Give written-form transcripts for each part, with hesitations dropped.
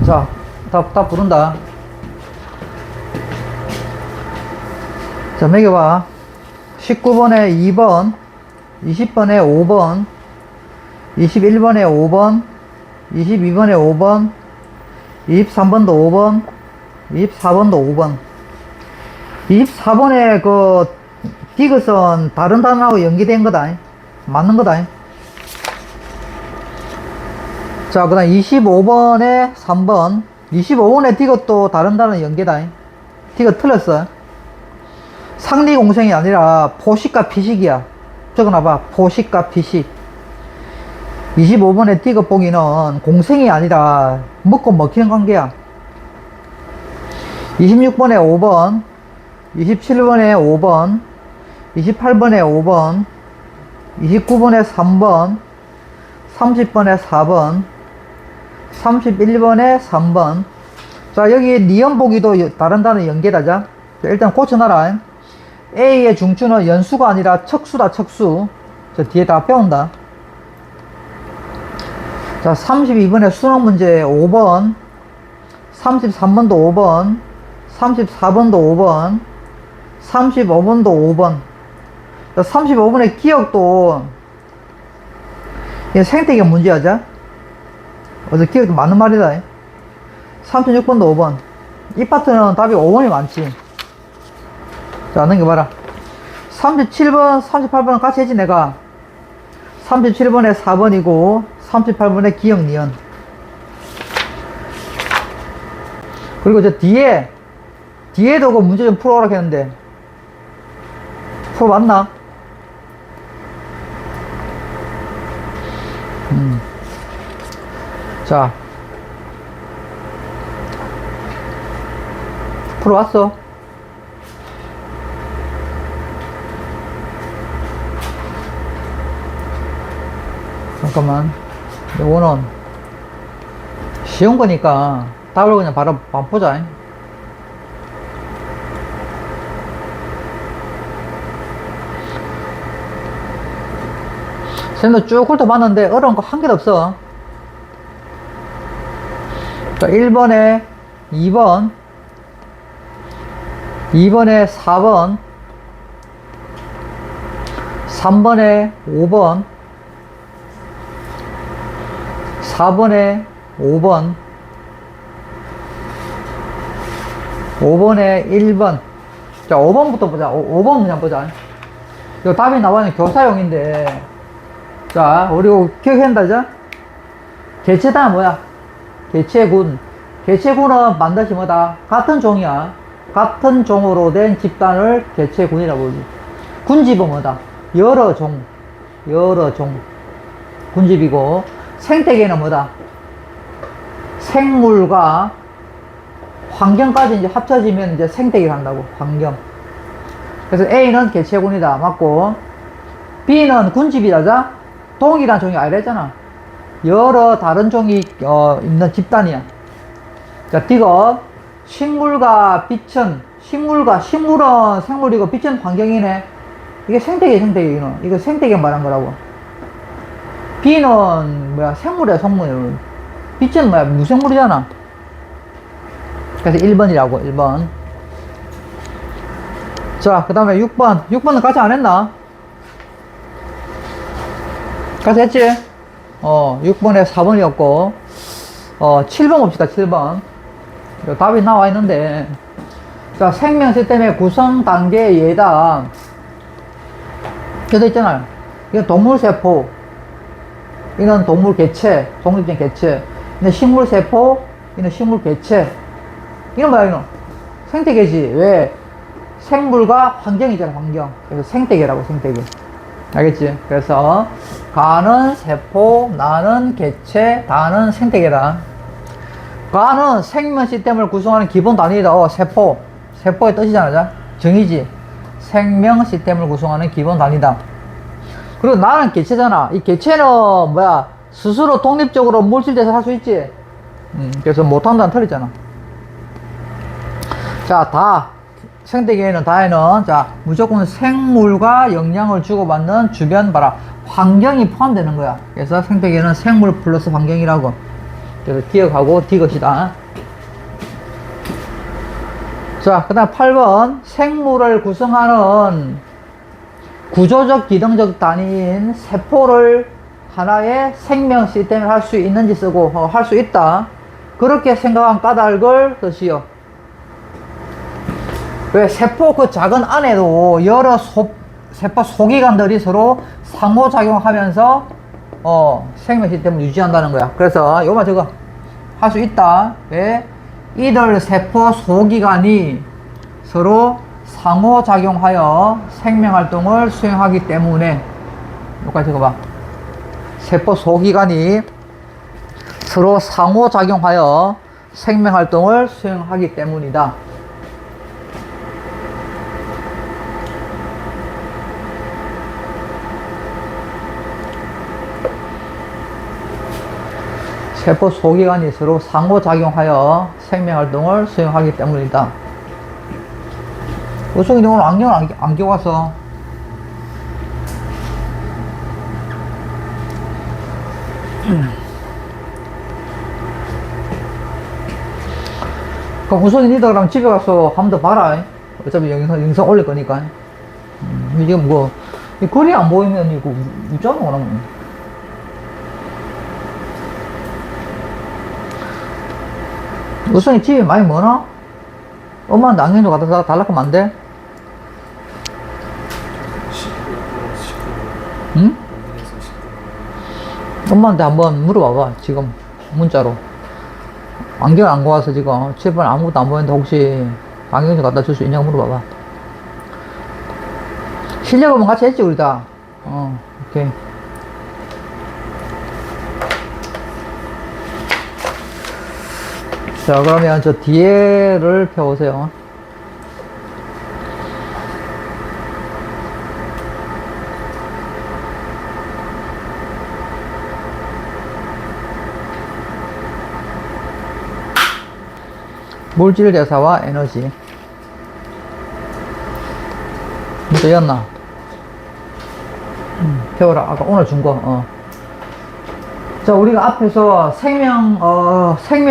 자, 다 부른다. 자, 매겨봐. 19번에 2번, 20번에 5번, 21번에 5번, 22번에 5번, 23번도 5번, 24번도 5번. 24번에 그 디귿은 다른 단어하고 연계된 거다. 맞는 거다. 자, 그 다음 25번에 3번. 25번에 디귿도 다른 단어 연계다. 디귿 틀렸어. 상리공생이 아니라 포식과 피식이야. 적어놔봐. 포식과 피식. 25번에 디귿 보기는 공생이 아니라 먹고 먹히는 관계야. 26번에 5번, 27번에 5번, 28번에 5번, 29번에 3번, 30번에 4번, 31번에 3번. 자, 여기 니은 보기도 다른 단어 연계다. 자, 일단 고쳐놔라. A의 중추는 연수가 아니라 척수다, 척수. 저 뒤에 다 배운다. 자, 32번에 수능 문제 5번, 33번도 5번, 34번도 5번, 35번도 5번. 자, 35번의 기억도 생태계 문제야. 자, 어제 기억도 맞는 말이다. 36번도 5번. 이 파트는 답이 5번이 많지. 자, 넘겨봐라. 37번, 38번은 같이 했지, 내가. 37번에 4번이고, 38번에 기억, 니은. 그리고 저 뒤에도 그 문제 좀 풀어오라 했는데, 풀어봤나? 자, 풀어왔어. 잠깐만. 이거는 쉬운 거니까 답을 그냥 바로 보자. 쌤도 쭉 훑어봤는데 어려운 거 한 개도 없어. 자, 1번에 2번, 2번에 4번, 3번에 5번, 4번에 5번, 5번에 1번. 자, 5번부터 보자. 5번 문제 보자. 이거 답이 나와있는 교사용인데, 자, 우리 기억한다, 자? 개체단 뭐야? 개체군. 개체군은 반드시 뭐다? 같은 종이야. 같은 종으로 된 집단을 개체군이라고 부르지. 군집은 뭐다? 여러 종. 여러 종. 군집이고, 생태계는 뭐다? 생물과 환경까지 이제 합쳐지면 이제 생태계가 한다고. 환경. 그래서 A는 개체군이다. 맞고, B는 군집이다. 자? 동일한 종이 아니랬잖아. 여러 다른 종이 있는 집단이야. 자, 디귿. 식물과 빛은, 식물은 생물이고 빛은 환경이네. 이게 생태계. 이거 생태계 말한 거라고. B는 뭐야? 생물이야, 성물. 빛은 뭐야? 무생물이잖아. 그래서 1번이라고, 1번. 자, 그 다음에 6번. 6번은 같이 안 했나? 같이 했지? 6번에 4번이었고, 7번 봅시다, 7번. 답이 나와 있는데, 자, 생명 시스템의 구성 단계 예다. 그래서 있잖아요. 이건 동물 세포. 이는 동물 개체, 독립적인 개체. 이는 식물 세포, 이는 식물 개체. 이건 뭐야, 이건? 생태계지. 왜? 생물과 환경이잖아, 환경. 그래서 생태계라고, 생태계. 알겠지? 그래서, 가는 세포, 나는 개체, 다는 생태계다. 가는 생명 시스템을 구성하는 기본 단위다. 세포. 세포의 뜻이잖아, 자. 정의지. 생명 시스템을 구성하는 기본 단위다. 그리고 나는 개체잖아. 이 개체는 뭐야? 스스로 독립적으로 물질돼서 살 수 있지. 그래서 못한다는 틀리잖아. 자, 다. 생태계에는 다에는 자, 무조건 생물과 영향을 주고받는 주변 봐라. 환경이 포함되는 거야. 그래서 생태계는 생물 플러스 환경이라고. 그래서 기억하고 디귿이다. 자, 그 다음 8번. 생물을 구성하는 구조적 기능적 단위인 세포를 하나의 생명 시스템을 할 수 있는지 쓰고, 할 수 있다. 그렇게 생각한 까닭을 쓰시오. 왜 세포 그 작은 안에도 여러 세포 소기관들이 서로 상호작용하면서 생명 시스템을 유지한다는 거야. 그래서 요만 저거 할 수 있다. 왜? 이들 세포 소기관이 서로 상호작용하여 생명활동을 수행하기 때문에, 여기까지 적어봐. 세포 소기관이 서로 상호작용하여 생명활동을 수행하기 때문이다. 세포 소기관이 서로 상호작용하여 생명활동을 수행하기 때문이다. 우승이 오늘 안경을 안 끼고 왔어. 그럼 우승이 니도 그럼 집에 가서 한 번 더 봐라. 어차피 영상 올릴 거니까. 이게 뭐, 이 글이 안 보이면 이거 웃잖아, 그러면. 우승이 집이 많이 머나? 엄마한테 안경 좀 갖다 달라고 하면 안 돼? 응? 엄마한테 한번 물어봐봐. 지금 문자로. 안경 안 갖고 와서 지금 집에 아무것도 안 보이는데 혹시 안경 좀 갖다 줄 수 있냐고 물어봐봐. 실력은 같이 했지 우리 다. 오케이. 자, 그러면 저 뒤에를 펴보세요. 물질 대사와 에너지. 문제였나? 펴라. 아까 오늘 준 거. 자, 우리가 앞에서 생명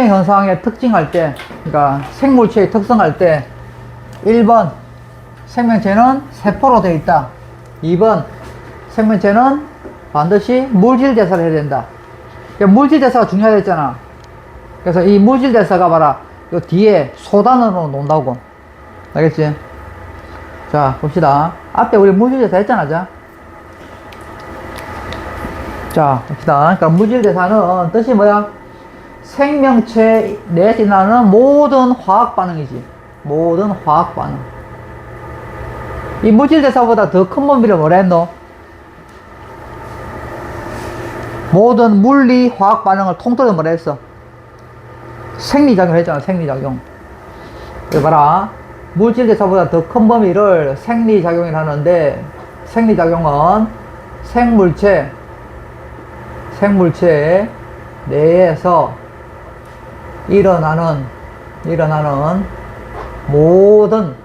현상의 특징할 때, 그러니까 생물체의 특성할 때, 1번, 생명체는 세포로 되어 있다. 2번, 생명체는 반드시 물질 대사를 해야 된다. 그러니까 물질 대사가 중요하다 했잖아. 그래서 이 물질 대사가 봐라. 요 뒤에 소단으로 논다고. 알겠지? 자, 봅시다. 앞에 우리 물질 대사 했잖아, 자, 봅시다. 그러니까 물질대사는 뜻이 뭐야? 생명체 내에서 일어나는 모든 화학 반응이지. 모든 화학 반응. 이 물질대사보다 더 큰 범위를 뭐라 했노? 모든 물리 화학 반응을 통틀어 뭐라 했어? 생리작용 했잖아, 생리작용. 여기 봐라. 물질대사보다 더 큰 범위를 생리작용을 하는데, 생리작용은 생물체 내에서 일어나는 모든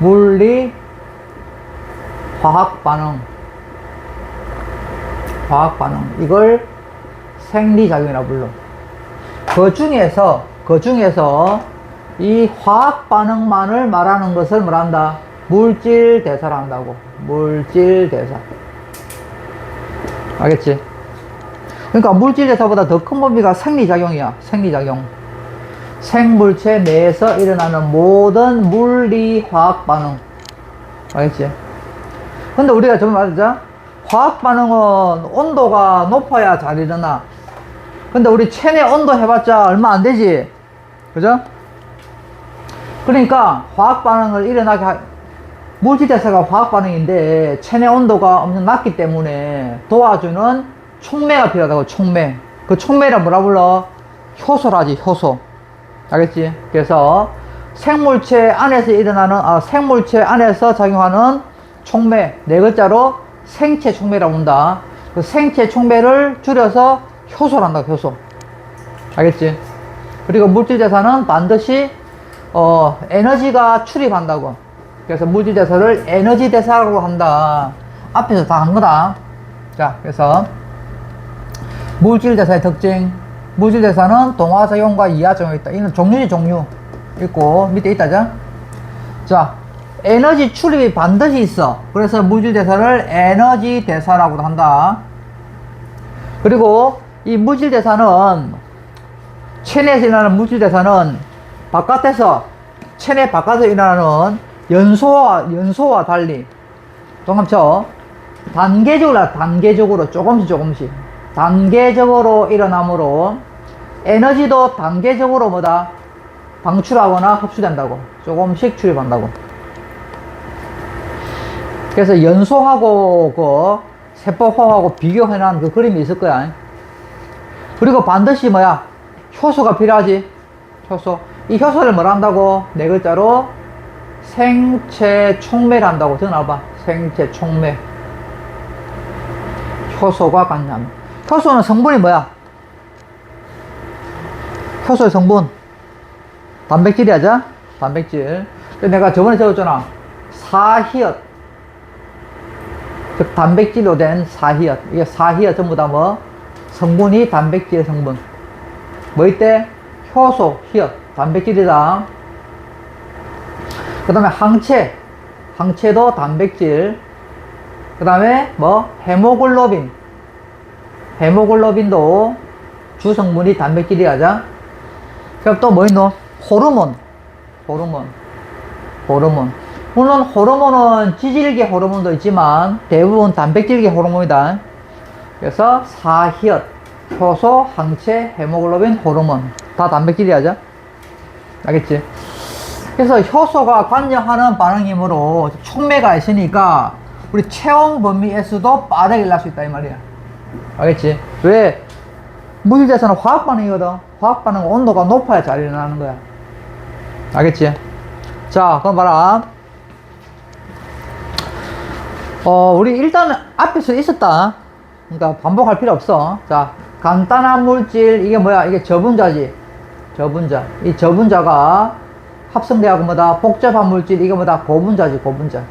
물리 화학 반응 이걸 생리작용이라 불러. 그 중에서 이 화학 반응만을 말하는 것을 뭐란다? 물질 대사를 한다고. 물질 대사. 알겠지? 그러니까 물질 대사보다 더 큰 범위가 생리작용이야. 생리작용. 생물체 내에서 일어나는 모든 물리 화학 반응. 알겠지? 근데 우리가 전에 말했자 화학 반응은 온도가 높아야 잘 일어나. 근데 우리 체내 온도 해봤자 얼마 안 되지? 그죠? 그러니까 화학 반응을 일어나게 물질 대사가 화학 반응인데 체내 온도가 엄청 낮기 때문에 도와주는 촉매가 필요하다고. 촉매. 그 촉매를 뭐라 불러? 효소라지, 효소. 알겠지? 그래서 생물체 안에서 작용하는 촉매, 네 글자로 생체 촉매라고 한다. 그 생체 촉매를 줄여서 효소란다, 효소. 알겠지? 그리고 물질 대사는 반드시 에너지가 출입한다고. 그래서 물질 대사를 에너지 대사라고 한다. 앞에서 다 한 거다. 자, 그래서 물질 대사의 특징. 무질대사는 동화작용과 이하작용이 있다. 이는 종류지, 종류. 있고, 밑에 있다죠? 자, 에너지 출입이 반드시 있어. 그래서 무질대사를 에너지 대사라고도 한다. 그리고 이 무질대사는, 체내에서 일어나는 무질대사는 바깥에서, 체내 바깥에서 일어나는 연소와 달리, 동감쳐? 단계적으로, 조금씩. 단계적으로 일어나므로 에너지도 단계적으로 뭐다? 방출하거나 흡수된다고. 조금씩 출입한다고. 그래서 연소하고 그 세포화하고 비교해놓은 그 그림이 있을 거야. 그리고 반드시 뭐야? 효소가 필요하지. 효소. 이 효소를 뭐라 한다고? 네 글자로 생체 촉매를 한다고. 적어놔봐. 생체 촉매. 효소가 관여함. 효소는 성분이 뭐야? 효소의 성분. 단백질이야죠? 단백질. 내가 저번에 적었잖아. 사히엇. 즉, 단백질로 된 사히엇. 이게 사히엇 전부 다 뭐? 성분이 단백질의 성분. 뭐 있대? 효소, 히엇. 단백질이다. 그 다음에 항체. 항체도 단백질. 그 다음에 뭐? 헤모글로빈. 헤모글로빈도 주성분이 단백질이야죠? 그럼 또 뭐 있노? 호르몬. 물론 호르몬은 지질계 호르몬도 있지만 대부분 단백질계 호르몬이다. 그래서 사히엇, 효소, 항체, 헤모글로빈, 호르몬 다 단백질이야죠? 알겠지? 그래서 효소가 관여하는 반응이므로 촉매가 있으니까 우리 체온 범위에서도 빠르게 일어날 수 있다 이 말이야. 알겠지? 왜? 무질대사는 화학 반응이거든. 화학 반응은 온도가 높아야 잘 일어나는 거야. 알겠지? 자, 그럼 봐라. 우리 일단 앞에서 있었다. 그러니까 반복할 필요 없어. 자, 간단한 물질, 이게 뭐야? 이게 저분자지. 저분자. 이 저분자가 합성돼하고 뭐다? 복잡한 물질, 이게 뭐다? 고분자지, 고분자.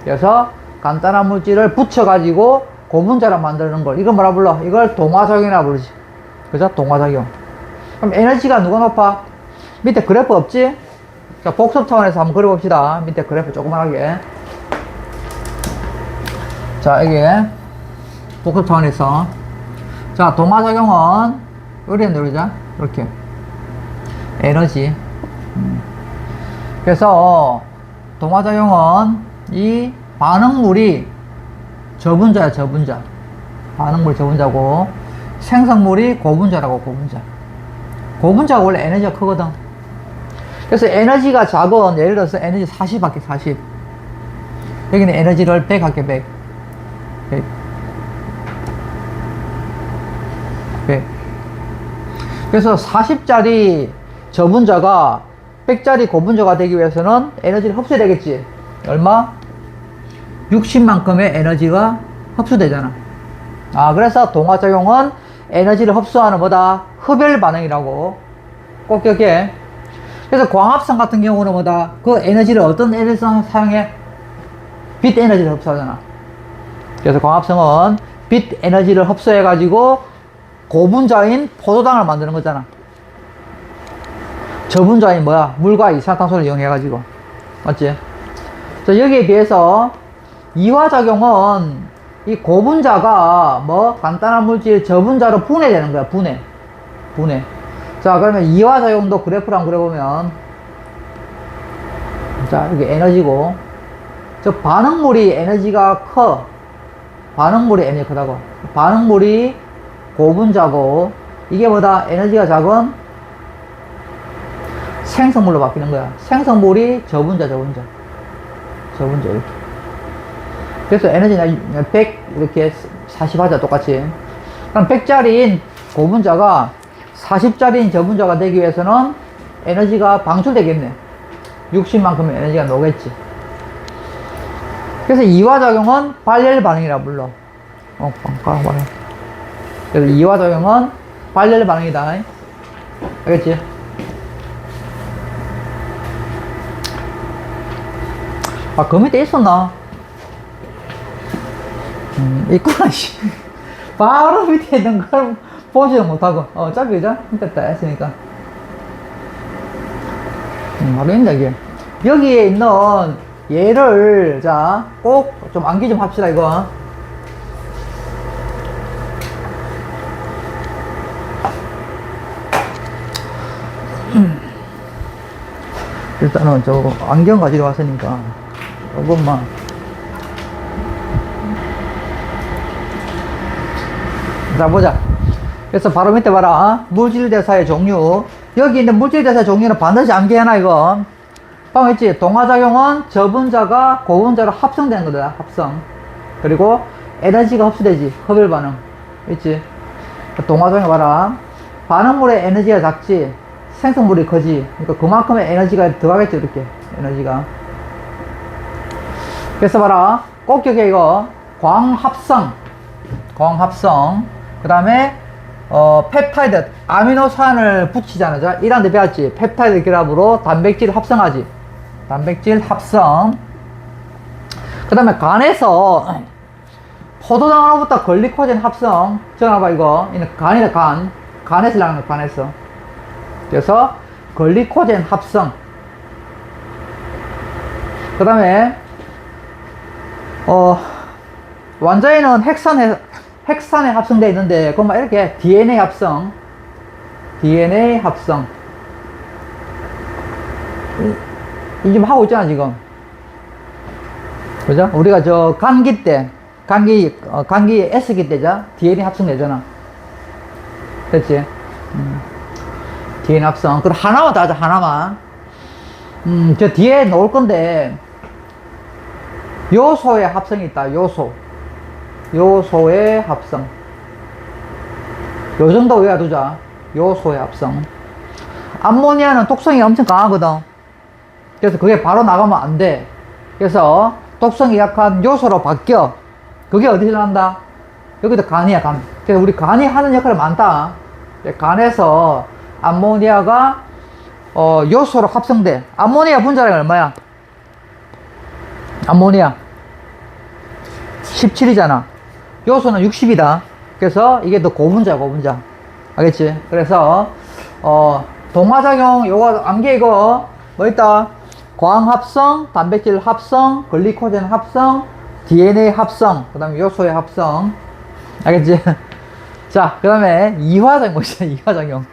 그래서 간단한 물질을 붙여가지고 고분자로 만드는 걸, 이걸 뭐라 불러? 이걸 동화작용이라 부르지. 그죠? 동화작용. 그럼 에너지가 누가 높아? 밑에 그래프 없지? 자, 복습 차원에서 한번 그려봅시다. 밑에 그래프 조그만하게. 자, 이게 복습 차원에서. 자, 동화작용은 요리에 누르자. 이렇게. 에너지. 그래서 동화작용은 이 반응물이 저분자야, 저분자. 반응물이 저분자고, 생성물이 고분자라고, 고분자. 고분자가 원래 에너지가 크거든. 그래서 에너지가 작은, 예를 들어서 에너지 40 할게, 40. 여기는 에너지를 100 할게, 100. 100. 그래서 40짜리 저분자가 100짜리 고분자가 되기 위해서는 에너지를 흡수해야 되겠지. 얼마? 60만큼의 에너지가 흡수되잖아. 그래서 동화작용은 에너지를 흡수하는 뭐다? 흡열 반응이라고. 꼭 기억해. 그래서 광합성 같은 경우는 뭐다? 그 에너지를 어떤 에너지를 사용해? 빛 에너지를 흡수하잖아. 그래서 광합성은 빛 에너지를 흡수해가지고 고분자인 포도당을 만드는 거잖아. 저분자인 뭐야? 물과 이산화탄소를 이용해가지고. 맞지? 자, 여기에 비해서 이화작용은 이 고분자가 뭐 간단한 물질 저분자로 분해되는 거야. 분해. 자, 그러면 이화작용도 그래프를 한번 그려보면, 자, 이게 에너지고, 저 반응물이 에너지가 커. 반응물이 에너지 크다고. 반응물이 고분자고, 이게 뭐다? 에너지가 작은 생성물로 바뀌는 거야. 생성물이 저분자 이렇게. 그래서 에너지는 100 이렇게 40 하자, 똑같이. 그럼 100짜리인 고분자가 40짜리인 저분자가 되기 위해서는 에너지가 방출되겠네. 60만큼의 에너지가 녹겠지. 그래서 이화작용은 발열 반응이라 불러. 그래서 이화작용은 발열 반응이다. 알겠지? 그 밑에 있었나? 있구나, 씨. 바로 밑에 있는 걸 보지도 못하고, 짧게, 그죠? 힘들다 했으니까. 바로 있다, 이게. 여기에 있는 얘를, 자, 꼭 좀 암기 좀 합시다, 이거. 일단은 저 안경 가지고 왔으니까 조금만. 자, 보자. 그래서 바로 밑에 봐라. 물질대사의 종류. 여기 있는 물질대사의 종류는 반드시 암기해놔, 이거. 방금 했지? 동화작용은 저분자가 고분자로 합성되는 거다, 합성. 그리고 에너지가 흡수되지, 흡열반응. 있지? 동화작용 봐라. 반응물의 에너지가 작지, 생성물이 커지. 그러니까 그만큼의 에너지가 들어가겠죠, 이렇게. 에너지가. 그래서 봐라. 꼭 기억해, 이거. 광합성. 광합성. 그 다음에, 펩타이드. 아미노산을 붙이잖아. 자, 1학년 배웠지? 펩타이드 결합으로 단백질 합성하지. 단백질 합성. 그 다음에 간에서 포도당으로부터 글리코젠 합성. 정해봐, 이거. 이는 간이다, 간. 간에서 나오는 거, 간에서. 그래서 글리코젠 합성. 그 다음에 완자에는 핵산에 합성되어 있는데 그건 막 이렇게 DNA 합성. DNA 합성. 이 좀 하고 있잖아, 지금. 그죠? 우리가 저 감기 때, 감기 S기 때자 DNA 합성되잖아. 됐지? DNA 합성. 그럼 하나만 더 하자, 하나만. 저 뒤에 놓을 건데, 요소의 합성이 있다, 요소. 요소의 합성. 요 정도 외워두자. 요소의 합성. 암모니아는 독성이 엄청 강하거든. 그래서 그게 바로 나가면 안 돼. 그래서 독성이 약한 요소로 바뀌어. 그게 어디서 난다? 여기도 간이야, 간. 그래서 우리 간이 하는 역할이 많다. 간에서 암모니아가 요소로 합성돼. 암모니아 분자량이 얼마야? 암모니아 17이잖아. 요소는 60이다. 그래서 이게 더 고분자야, 고분자. 알겠지? 그래서 동화작용 요거 암기 이거 뭐 있다? 광합성, 단백질 합성, 글리코젠 합성, DNA 합성, 그 다음에 요소의 합성. 알겠지? 자, 그 다음에 이화작용 있어, 이화작용.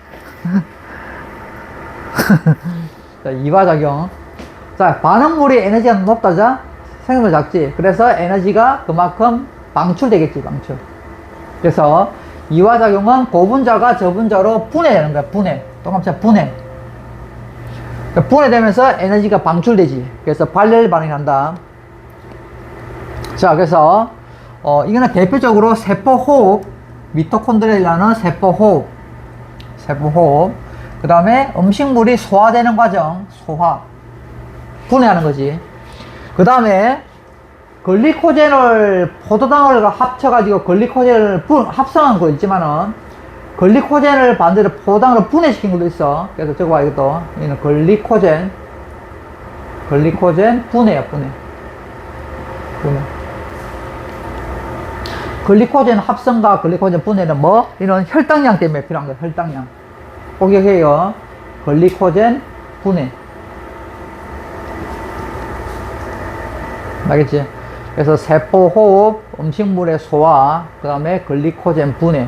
자, 이화작용. 자, 반응물이 에너지가 높다자? 생성물 작지? 그래서 에너지가 그만큼 방출되겠지, 방출. 그래서 이화작용은 고분자가 저분자로 분해되는 거야, 분해. 동합체 분해. 분해되면서 에너지가 방출되지. 그래서 발열 반응이 난다. 자, 그래서 이거는 대표적으로 세포호흡, 미토콘드리아라는 세포호흡, 세포호흡. 그 다음에 음식물이 소화되는 과정, 소화, 분해하는 거지. 그 다음에 글리코젠을 포도당을 합쳐가지고 글리코젠을 합성한 거 있지만은 글리코젠을 반대로 포도당으로 분해시킨 것도 있어. 그래서 저거 봐, 이것도. 이는 글리코젠 분해야, 분해. 글리코젠 합성과 글리코젠 분해는 뭐? 이런 혈당량 때문에 필요한 거야, 혈당량. 꼭 기억해요. 글리코젠 분해. 알겠지? 그래서 세포호흡, 음식물의 소화, 그 다음에 글리코젠 분해.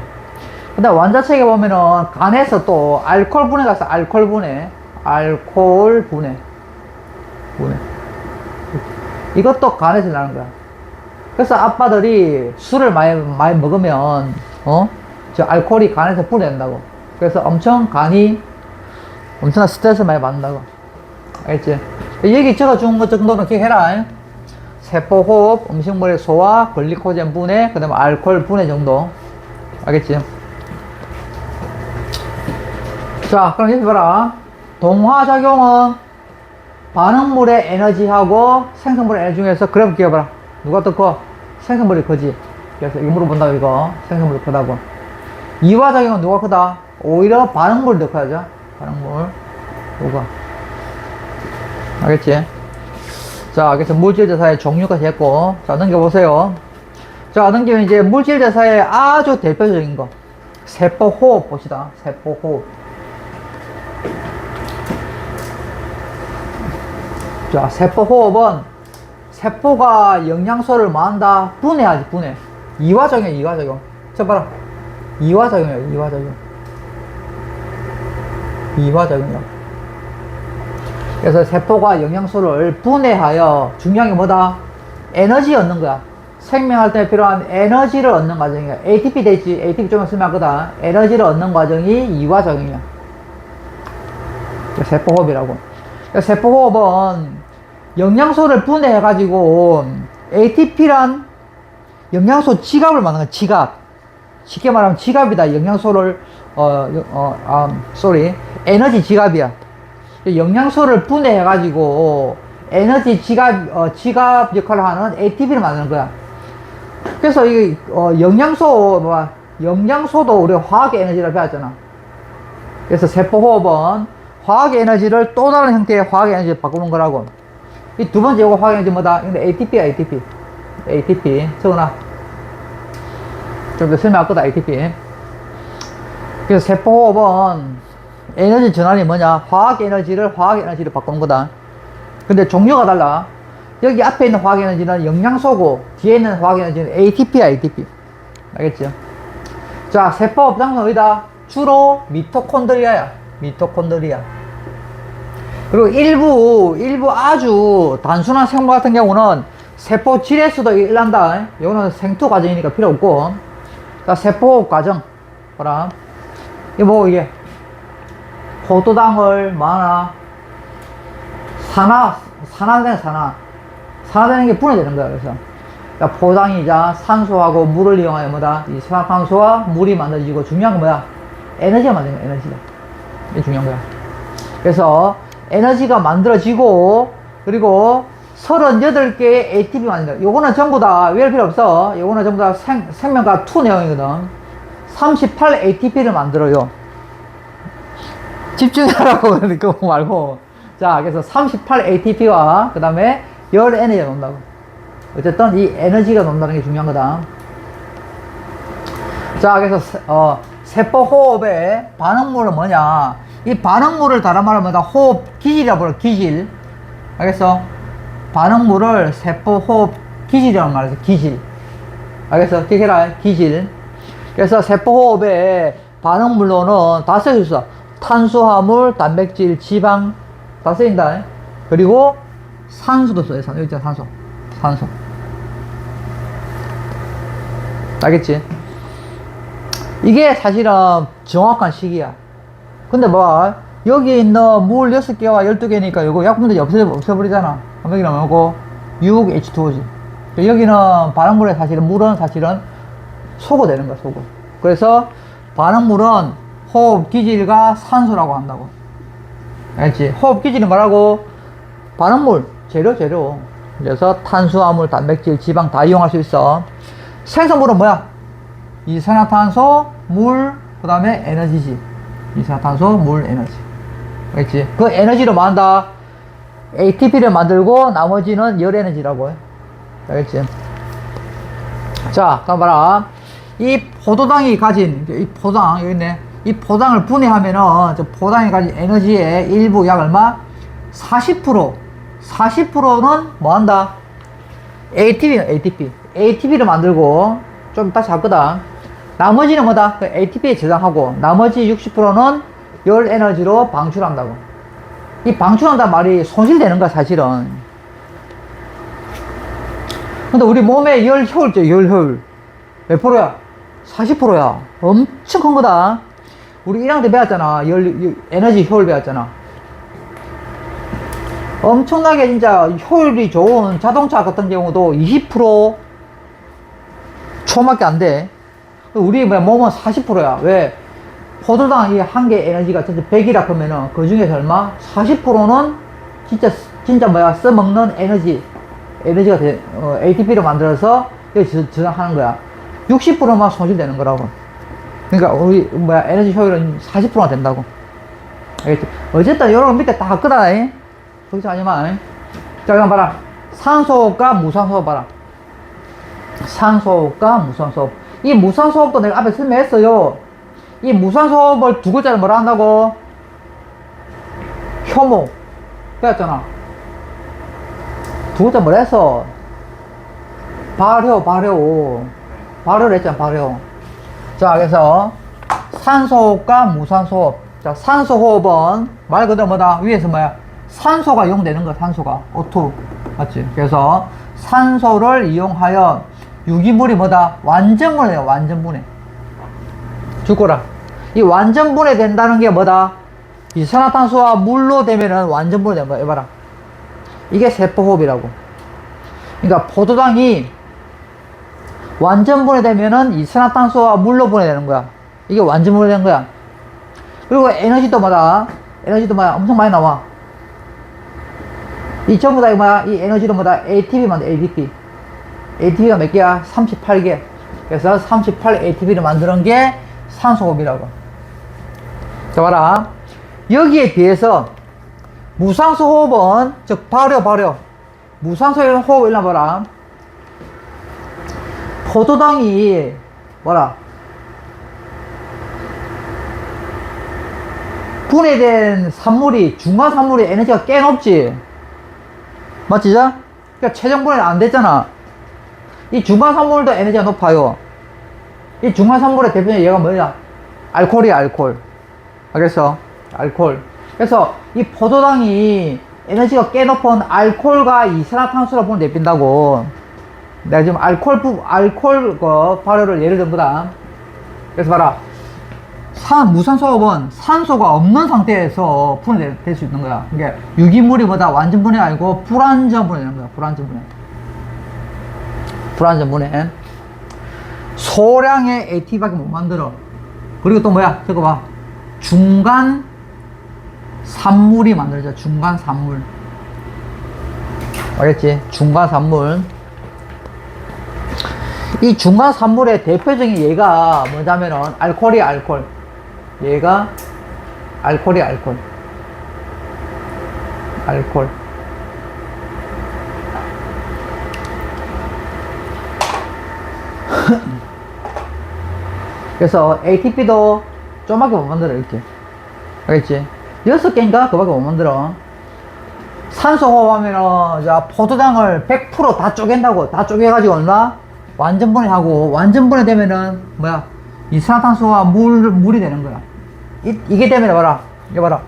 그 다음 완자책에 보면은 간에서 또 알코올 분해가 있어. 알코올 분해. 알코올 분해. 이것도 간에서 나는 거야. 그래서 아빠들이 술을 많이 먹으면 저 알코올이 간에서 분해된다고. 그래서 간이 엄청난 스트레스 많이 받는다고. 알겠지? 여기 적어준 것 정도는 기억해라. 세포호흡, 음식물의 소화, 글리코젠 분해, 그 다음에 알코올 분해 정도. 알겠지? 자, 그럼 여기 봐라. 동화작용은 반응물의 에너지하고 생성물의 에너지 중에서 그래프 기억해봐라. 누가 더 커? 생성물이 크지. 그래서 이거 물어본다고, 이거. 생성물이 크다고. 이화작용은 누가 크다? 오히려 반응물이 더 커야죠. 반응물. 누가? 알겠지? 자, 그래서 물질대사의 종류가 됐고, 자, 넘겨보세요. 자, 넘기면 이제 물질대사의 아주 대표적인 거. 세포호흡 봅시다. 세포호흡. 자, 세포호흡은 세포가 영양소를 뭐 한다? 분해하지, 분해. 이화작용, 이화작용. 저 봐라. 이화작용이야, 이화작용. 이화작용이야. 그래서 세포가 영양소를 분해하여 중요한 게 뭐다? 에너지 얻는 거야. 생명할 때 필요한 에너지를 얻는 과정이야. ATP 되지. ATP 좀 있으면 하거든. 에너지를 얻는 과정이 이화작용이야. 세포호흡이라고. 세포호흡은 영양소를 분해해가지고 ATP란 영양소 지갑을 만드는 거야. 지갑. 쉽게 말하면 지갑이다. 영양소를 에너지 지갑이야. 영양소를 분해해가지고 에너지 지갑 역할을 하는 ATP를 만드는 거야. 그래서 이 영양소도 우리가 화학의 에너지를 배웠잖아. 그래서 세포호흡은 화학의 에너지를 또 다른 형태의 화학의 에너지를 바꾸는 거라고. 이 두 번째 요거 화학의 에너지 뭐다? 근데 ATP야, ATP. ATP. 적어놔. 좀 더 설명할 거다, ATP. 그래서 세포호흡은 에너지 전환이 뭐냐? 화학 에너지를 바꾸는 거다. 근데 종류가 달라. 여기 앞에 있는 화학 에너지는 영양소고, 뒤에 있는 화학 에너지는 ATP야, ATP. 알겠죠? 자, 세포 장소는 어디다? 주로 미토콘드리아야. 미토콘드리아. 그리고 일부 아주 단순한 생물 같은 경우는 세포 질에서도 일난다. 이거는 생투 과정이니까 필요 없고. 자, 세포 과정. 봐라. 이게 포도당을 산화되는 게 분해되는 거야. 그래서 포도당이자 산소하고 물을 이용하여 뭐다? 이 산화탄소와 물이 만들어지고, 중요한 건 뭐야? 에너지가 만드는 거야. 에너지가. 이게 중요한 거야. 그래서 에너지가 만들어지고, 그리고 38개의 ATP 만든다. 요거는 전부 다 외울 필요 없어. 요거는 전부 다 생명과 2 내용이거든. 38 ATP를 만들어요. 집중하라고 그거 말고. 자, 그래서 38 ATP와 그 다음에 열 에너지가 논다고. 어쨌든 이 에너지가 논다는 게 중요한 거다. 자, 그래서 세포호흡의 반응물은 뭐냐? 이 반응물을 다른 말로 뭐다? 호흡 기질이라고 불러. 기질. 알겠어? 반응물을 세포호흡 기질이라고 말해서 기질. 알겠어? 기계라 기질. 그래서 세포호흡의 반응물로는 다 써져 있어. 탄수화물, 단백질, 지방 다 쓰인다. 그리고 산소도 써요. 여기 있잖아, 산소. 알겠지? 이게 사실은 정확한 식이야. 근데 여기 있는 물 6개와 12개니까 요거 약분들이 없어버리잖아. 여기는 뭐고 6H2O지. 여기는 반응물에 물은 사실은 소거되는 거야, 소거. 그래서 반응물은 호흡 기질과 산소라고 한다고. 알겠지? 호흡 기질은 뭐라고? 반응물, 재료. 그래서 탄수화물, 단백질, 지방 다 이용할 수 있어. 생성물은 뭐야? 이산화탄소, 물, 그 다음에 에너지지. 이산화탄소, 물, 에너지. 알겠지? 그 에너지로 뭐 한다? ATP를 만들고 나머지는 열 에너지라고 해. 알겠지? 자, 그럼 봐라. 이 포도당이 가진, 여기 있네. 이 포도당을 분해하면은, 포도당이 가진 에너지의 일부 약 얼마? 40%는 뭐 한다? ATP를 만들고, 좀 다시 할 거다. 나머지는 뭐다? ATP에 저장하고, 나머지 60%는 열 에너지로 방출한다고. 이 방출한다는 말이 손실되는 거야, 사실은. 근데 우리 몸의 열 효율. 몇 프로야? 40%야. 엄청 큰 거다. 우리 1학년 때 배웠잖아. 에너지 효율 배웠잖아. 엄청나게 진짜 효율이 좋은 자동차 같은 경우도 20% 초밖에 안 돼. 우리 몸은 40%야. 왜? 포도당 이 한 개 에너지가 진짜 100이라 그러면은 그 중에서 얼마? 40%는 진짜 써먹는 에너지가 ATP로 만들어서 여기 저장하는 거야. 60%만 손실되는 거라고. 그러니까 우리 에너지 효율은 40%나 된다고. 알겠지? 어쨌든 요런 밑에 다 할 거다. 걱정하지 마. 자, 그럼 봐라. 산소호흡과 무산소호흡 봐라. 산소호흡과 무산소호흡. 이 무산소호흡도 내가 앞에 설명했어요. 이 무산소호흡을 두 글자를 뭐라 한다고? 효모. 배웠잖아. 두 글자 뭐라 했어? 발효를 했잖아, 발효. 자, 그래서 산소호흡과 무산소호흡. 자, 산소호흡은 말 그대로 뭐다? 위에서 뭐야? 산소가 이용되는 거야, 산소가. O2. 맞지? 그래서 산소를 이용하여 유기물이 뭐다? 완전분해돼요, 완전분해. 죽거라. 이 완전분해 된다는 게 뭐다? 이산화탄소와 물로 되면은 완전분해 된 거야. 이봐라. 이게 세포호흡이라고. 그러니까 포도당이 완전분해 되면은 이산화탄소와 물로 분해되는 거야. 이게 완전분해 된 거야. 그리고 에너지도 뭐다? 에너지도 뭐야? 엄청 많이 나와. 이 전부 다 뭐야? 이 에너지도 뭐다? ATP만 ATP. ATP가 몇 개야? 38개. 그래서 38 ATP를 만드는 게 산소호흡이라고. 자, 봐라. 여기에 비해서 무산소 호흡은, 즉, 발효. 무산소 호흡 일어나 봐라. 포도당이, 뭐라? 분해된 산물이, 중간산물이 에너지가 꽤 높지? 맞지? 그러니까 최종 분해는 안 됐잖아. 이 중간산물도 에너지가 높아요. 이 중간산물의 대표적인 얘가 뭐냐? 알코올이야, 알코올. 그래서, 알코올. 그래서 이 포도당이 에너지가 꽤 높은 알코올과 이산화탄소를 보면 내빈다고. 내가 지금 알코올 발효를 예를 든 거다. 그래서 봐라. 무산소호흡은 산소가 없는 상태에서 분해될 수 있는 거야. 그러니까 유기물이 뭐다? 완전 분해 아니고 불완전 분해 되는 거야. 불완전 분해. 소량의 ATP밖에 못 만들어. 그리고 또 뭐야? 저거 봐. 중간 산물이 만들어져. 중간 산물. 알겠지? 중간 산물. 이 중간 산물의 대표적인 예가 뭐냐면은 알코올이야, 알코올. 얘가 알코올이야, 알코올. 그래서 ATP도 좀밖에 못 만들어, 이렇게. 알겠지? 6개인가? 그밖에 못 만들어. 산소호흡하면은, 자, 포도당을 100% 다 쪼갠다고. 다 쪼개가지고 얼마? 완전분해하고, 완전분해 되면은, 뭐야? 이산화탄소와 물이 되는 거야. 이게 되면 봐라. 이거 봐라.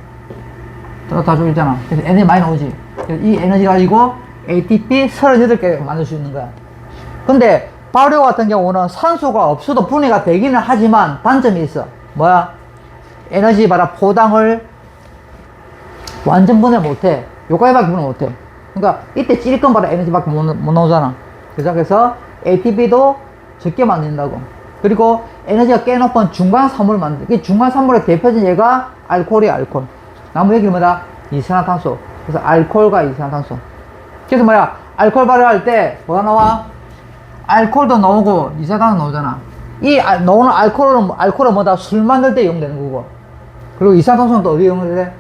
다 쪼개잖아. 그래서 에너지 많이 나오지. 그래서 이 에너지 가지고 ATP 38개 만들 수 있는 거야. 근데, 발효 같은 경우는 산소가 없어도 분해가 되기는 하지만 단점이 있어. 뭐야? 에너지 봐라. 포당을 완전 분해 못해. 요까지밖에 분해 못해. 그러니까 이때 찔끔 봐라. 에너지밖에 못 나오잖아. 그래서 ATP도 적게 만든다고. 그리고 에너지가 꽤 높은 중간산물을 만든다. 이 중간산물의 대표적인 예가 알코올이야, 알코올. 나무 얘기는 뭐다? 이산화탄소. 그래서 알코올과 이산화탄소. 그래서 뭐야? 알코올 발효할 때 뭐가 나와? 알코올도 나오고 이산화탄소 나오잖아. 이 나오는 알코올은 뭐다? 술 만들 때 이용되는 거고. 그리고 이산화탄소는 또 어디 이용돼?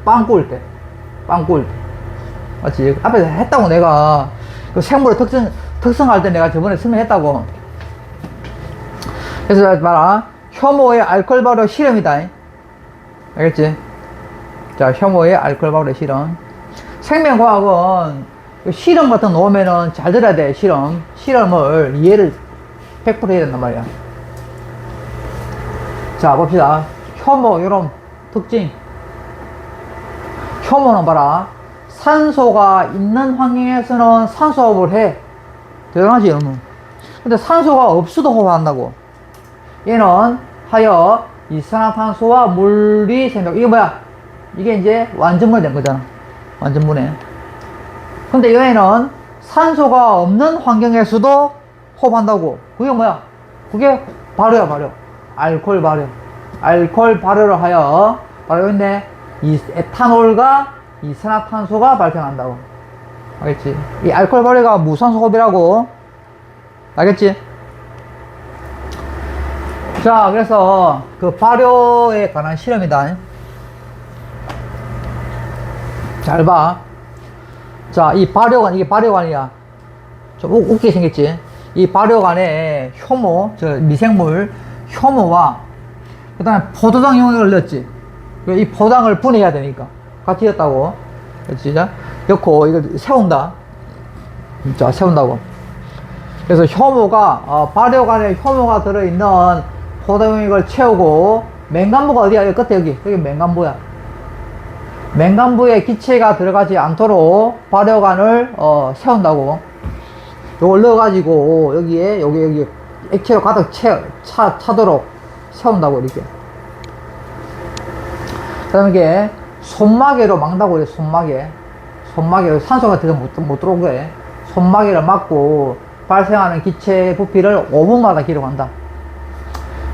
빵 구울 때. 맞지? 앞에서 했다고 내가. 그 생물의 특성할 때 내가 저번에 설명했다고. 그래서 봐라. 효모의 알코올 발효 실험이다. 알겠지? 자, 효모의 알코올 발효 실험. 생명과학은 실험 같은 거 놓으면은 잘 들어야 돼. 실험을 이해를 100% 해야 된단 말이야. 자, 봅시다. 효모, 요런 특징. 효모는 봐라. 산소가 있는 환경에서는 산소호흡을 해. 대단하지, 여러분. 근데 산소가 없어도 호흡한다고. 얘는 하여 이산화탄소와 물이 생겨. 이게 뭐야? 이게 이제 완전분해 된 거잖아. 완전분해. 근데 얘는 산소가 없는 환경에서도 호흡한다고. 그게 뭐야? 그게 발효야, 발효. 알코올 발효. 알코올 발효를 하여 발효인데 에탄올과 이산화탄소가 발생한다고. 알겠지? 이 알코올 발효가 무산소 호흡이라고. 알겠지? 자, 그래서 그 발효에 관한 실험이다. 잘 봐. 자, 이 발효관, 이게 발효관이야. 좀 웃기게 생겼지? 이 발효관에 효모, 저 미생물 효모와 그 다음에 포도당 용액을 넣었지. 이 포당을 분해해야 되니까. 같이 넣었다고. 그렇지. 넣고, 이걸 세운다. 자, 세운다고. 그래서 효모가, 발효관에 효모가 들어있는 포당 용액을 채우고, 맹간부가 어디야? 여기 끝에 여기. 여기 맹간부야. 맹간부에 기체가 들어가지 않도록 발효관을, 세운다고. 요걸 넣어가지고, 여기에, 여기, 액체로 가득 차도록 세운다고, 이렇게. 그 다음에 이게 손마개로 막다고 그래. 손마개로 산소가 못 들어오게 손마개를 막고 발생하는 기체 부피를 5분마다 기록한다.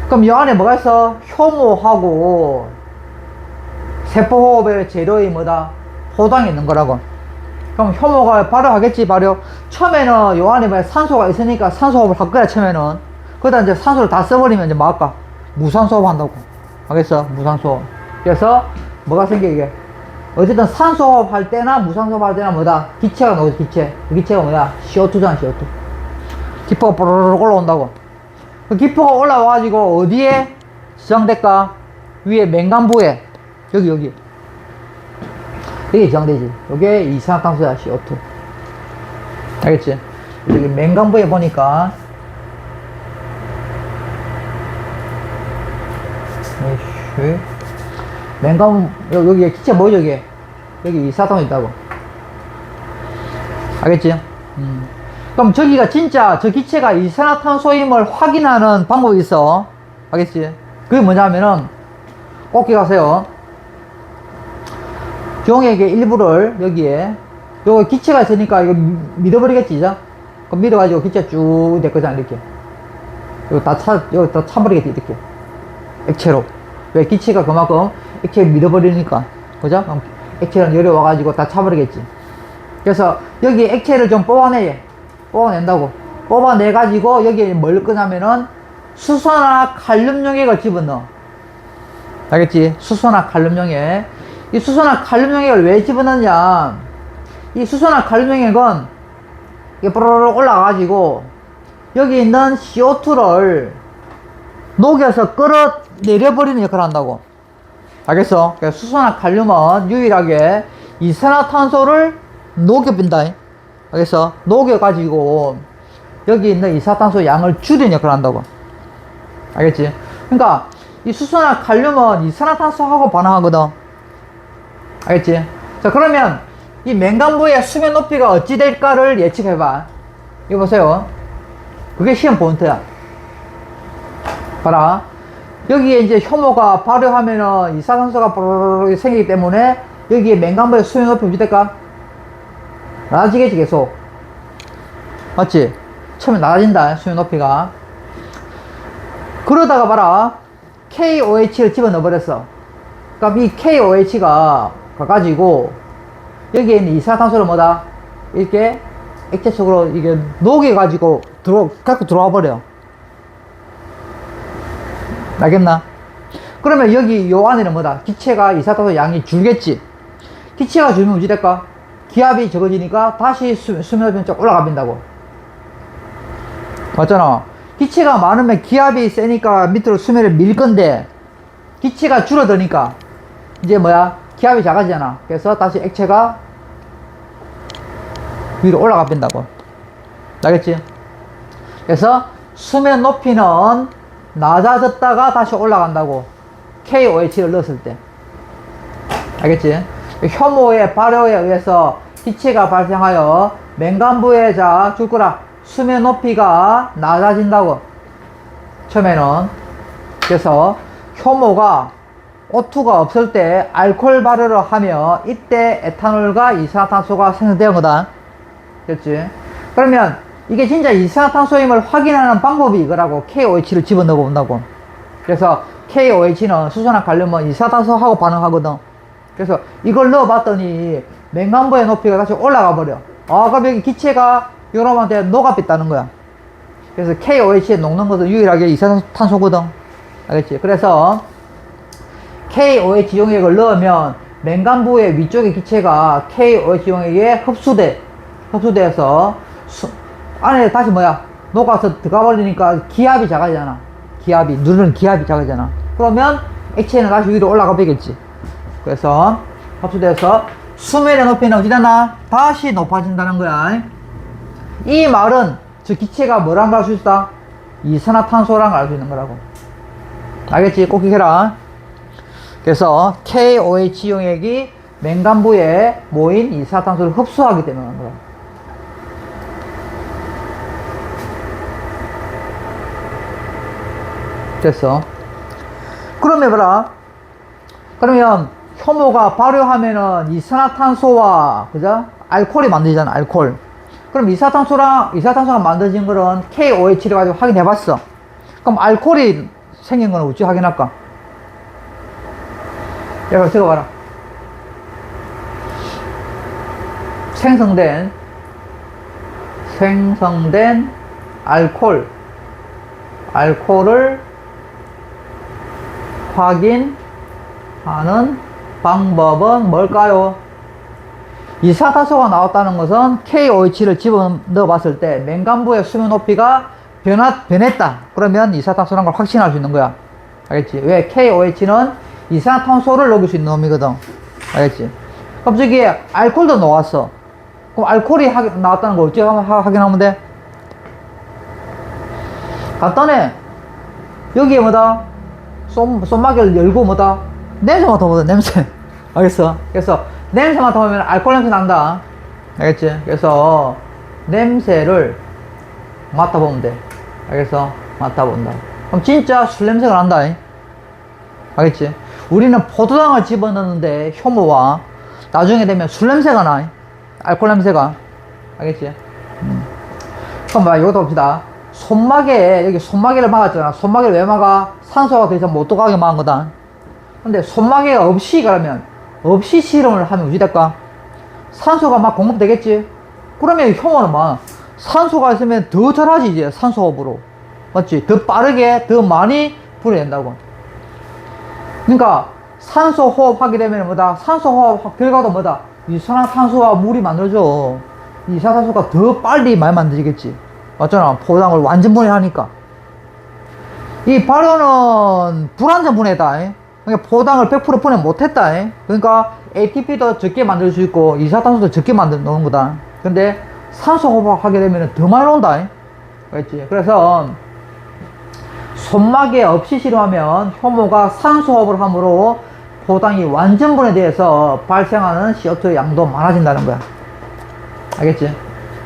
그럼 이 안에 뭐가 있어? 효모하고 세포호흡의 재료의 뭐다? 포당이 있는 거라고. 그럼 효모가 발효하겠지. 발효. 처음에는 요 안에 뭐야? 산소가 있으니까 산소호흡을 할 거야. 처음에는. 그러다 이제 산소를 다 써버리면 이제 뭐 할까? 무산소호흡 한다고. 알겠어? 무산소호흡. 그래서 뭐가 생겨 이게? 어쨌든 산소호흡 할 때나 무산소호흡 할 때나 뭐다? 기체가 나오지. 그 기체가 뭐야? CO2잖아. CO2. 기포가 뽀로록 올라온다고. 그 기포가 올라와가지고 어디에 지정될까? 위에 맹간부에 여기 여기 지정되지. 요게 이산화탄소야. CO2. 알겠지? 여기 맹간부에 보니까 에이씨, 맹간, 여기 기체 뭐죠, 여기 이산화탄소 있다고. 알겠지? 그럼 저기가 진짜 저 기체가 이산화탄소임을 확인하는 방법이 있어. 알겠지? 그게 뭐냐면은, 꼭 기억하세요. 용액의 일부를 여기에, 요거 기체가 있으니까 이거 믿어버리겠지, 죠? 그럼 믿어가지고 기체 쭉 될 거잖아, 이렇게. 여기 다 차버리겠지, 이렇게. 액체로. 왜? 기체가 그만큼 액체를 믿어버리니까. 그죠? 그럼 액체는 내려와가지고 다 차버리겠지. 그래서 여기 액체를 좀 뽑아낸다고. 뽑아내가지고 여기에 뭘 끄냐면은 수소나 칼륨 용액을 집어넣어. 알겠지? 수소나 칼륨 용액. 이 수소나 칼륨 용액을 왜 집어넣냐? 이 수소나 칼륨 용액은 이게 뽀로록 올라가가지고 여기 있는 CO2를 녹여서 끌어내려버리는 역할을 한다고. 알겠어? 그러니까 수소나 칼륨은 유일하게 이산화탄소를 녹여빈다. 알겠어? 녹여가지고 여기 있는 이산화탄소 양을 줄이는 역할을 한다고. 알겠지? 그러니까 이 수소나 칼륨은 이산화탄소하고 반응하거든. 알겠지? 자, 그러면 이 맹간부의 수면 높이가 어찌 될까를 예측해봐. 이거 보세요. 그게 시험 포인트야. 봐라. 여기에 이제 효모가 발효하면은 이산화탄소가 뽀로록 생기기 때문에 여기에 맹간부의 수면 높이 어찌 될까? 낮아지겠지, 계속. 맞지? 처음에 낮아진다, 수면 높이가. 그러다가 봐라. KOH를 집어넣어 버렸어. 그러니까 이 KOH가 가가지고 여기에 있는 이산화탄소를 뭐다? 이렇게 액체 속으로 이게 녹여가지고 갖고 들어와 버려. 알겠나? 그러면 여기 요 안에는 뭐다? 기체가 이산화탄소 양이 줄겠지? 기체가 줄면 어찌 될까? 기압이 적어지니까 다시 수면 높이는 쭉 올라가 빈다고. 맞잖아. 기체가 많으면 기압이 세니까 밑으로 수면을 밀 건데 기체가 줄어드니까 이제 뭐야? 기압이 작아지잖아. 그래서 다시 액체가 위로 올라가 빈다고. 알겠지? 그래서 수면 높이는 낮아졌다가 다시 올라간다고. KOH를 넣었을 때. 알겠지? 효모의 발효에 의해서 기체가 발생하여 맹간부에 줄 거라. 수면 높이가 낮아진다고. 처음에는. 그래서 효모가 O2가 없을 때 알코올 발효를 하며 이때 에탄올과 이산화탄소가 생성되는 거다. 그렇지? 그러면 이게 진짜 이산화탄소임을 확인하는 방법이 이거라고. KOH를 집어넣어 본다고. 그래서 KOH는 수소나 칼륨은 이산화탄소하고 반응하거든. 그래서 이걸 넣어봤더니 맹간부의 높이가 다시 올라가 버려. 그럼 여기 기체가 여러분한테 녹아있다는 거야. 그래서 KOH에 녹는 것은 유일하게 이산화탄소거든. 알겠지? 그래서 KOH 용액을 넣으면 맹간부의 위쪽의 기체가 KOH 용액에 흡수돼서 안에 다시 뭐야? 녹아서 들어가 버리니까 기압이 작아지잖아. 누르는 기압이 작아지잖아. 그러면 액체는 다시 위로 올라가 버리겠지. 그래서 흡수돼서 수면의 높이는 어찌 되나? 다시 높아진다는 거야. 이 말은 저 기체가 뭐랑 갈 수 있다? 이산화탄소랑 갈 수 있는 거라고. 알겠지? 꼭 기억해라. 그래서 KOH 용액이 맹간부에 모인 이산화탄소를 흡수하기 때문에 그런 거야. 됐어. 그러면 봐라. 그러면 효모가 발효하면은 이산화탄소와 그죠? 알코올이 만들잖아. 알코올. 그럼 이산화탄소가 만들어진 거는 KOH를 가지고 확인해봤어. 그럼 알코올이 생긴 거는 어찌 확인할까? 여기 적어봐라. 생성된 알코올을 확인하는 방법은 뭘까요? 이산화탄소가 나왔다는 것은 KOH를 집어넣어 봤을 때 맹간부의 수면 높이가 변했다. 그러면 이산화탄소라는 걸 확신할 수 있는 거야. 알겠지? 왜? KOH는 이산화탄소를 녹일 수 있는 놈이거든. 알겠지? 그럼 저기에 알코올도 나왔어. 그럼 알코올이 나왔다는 걸 어떻게 확인하면 돼? 간단해. 여기에 뭐다? 쏨막이를 열고 뭐다? 냄새 맡아보자. 냄새. 알겠어? 그래서 냄새 맡아보면 알코올 냄새 난다. 알겠지? 그래서 냄새를 맡아보면 돼. 알겠어? 맡아본다. 그럼 진짜 술 냄새가 난다. 알겠지? 우리는 포도당을 집어넣는데 효모와 나중에 되면 술 냄새가 나. 알코올 냄새가. 알겠지? 그럼 봐, 이것도 봅시다. 여기 손마개를 막았잖아. 손마개를 왜 막아? 산소가 더 이상 못 들어가게 막은 거다. 근데 손마개가 없이 실험을 하면 어찌 될까? 산소가 막 공급되겠지? 그러면 효모는 막 산소가 있으면 더 잘하지, 이제 산소호흡으로. 맞지? 더 빠르게, 더 많이 불어낸다고. 그러니까 산소 호흡하게 되면 뭐다? 산소 호흡 결과도 뭐다? 이산화탄소와 물이 만들어져. 이산화탄소가 더 빨리 많이 만들어지겠지. 맞잖아. 포장을 완전 분해하니까. 이 발효는 불완전 분해다. 그러니까 포장을 100% 분해 못했다. 그러니까 ATP도 적게 만들 수 있고 이산화탄소도 적게 넣는 거다. 근데 산소 호흡하게 되면 더 많이 나온다. 알겠지? 그래서 손막에 없이 실험하면 효모가 산소 호흡을 함으로 포당이 완전 분해돼서 발생하는 CO2의 양도 많아진다는 거야. 알겠지?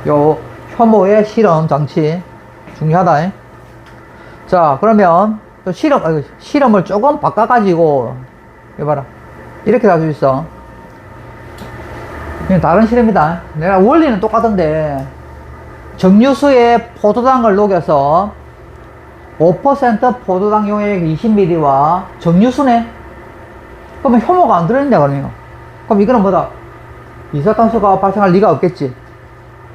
요 효모의 실험 장치 중요하다. 자, 그러면 또 실험을 조금 바꿔가지고 해봐라. 이렇게 할 수 있어. 이건 다른 실험이다. 내가 원리는 똑같은데 정류수에 포도당을 녹여서 5% 포도당 용액 20ml와 정류수네. 그러면 효모가 안 들어있는데, 그러면. 그럼 이거는 뭐다? 이산화탄소가 발생할 리가 없겠지.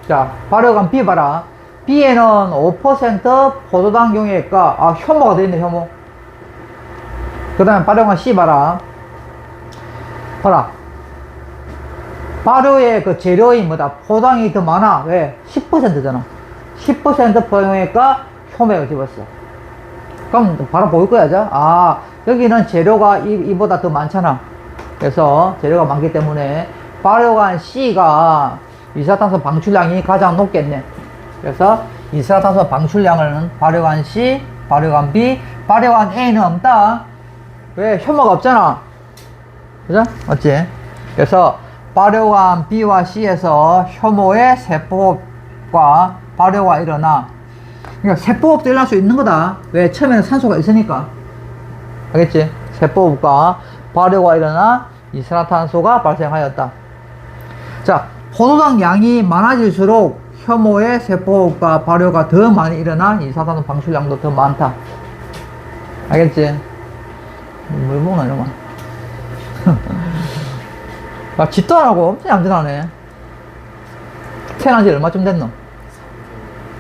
자, 발효관 B 봐라. B에는 5% 포도당 용액과, 효모가 들어있네, 효모. 그 다음에 발효관 C 봐라. 발효의 그 재료인 뭐다? 포당이 더 많아. 왜? 10%잖아. 10% 포용액과 효모액을 집었어. 그럼 바로 보일 거야, 자. 여기는 재료가 이보다 더 많잖아. 그래서 재료가 많기 때문에 발효관 C가 이산화탄소 방출량이 가장 높겠네. 그래서 이산화탄소 방출량은 발효관 C, 발효관 B, 발효관 A는 없다. 왜? 효모가 없잖아. 그죠? 맞지? 그래서 발효관 B와 C에서 효모의 세포호흡과 발효가 일어나. 그러니까 세포호흡도 일어날 수 있는 거다. 왜? 처음에는 산소가 있으니까. 알겠지? 세포호흡과 발효가 일어나 이산화탄소가 발생하였다. 자, 포도당 양이 많아질수록 효모의 세포호흡과 발효가 더 많이 일어나 이산화탄소 방출량도 더 많다. 알겠지? 뭘 먹나 이러면. 짓도 안 하고 엄청 얌전하네. 태어난 지 얼마쯤 됐노?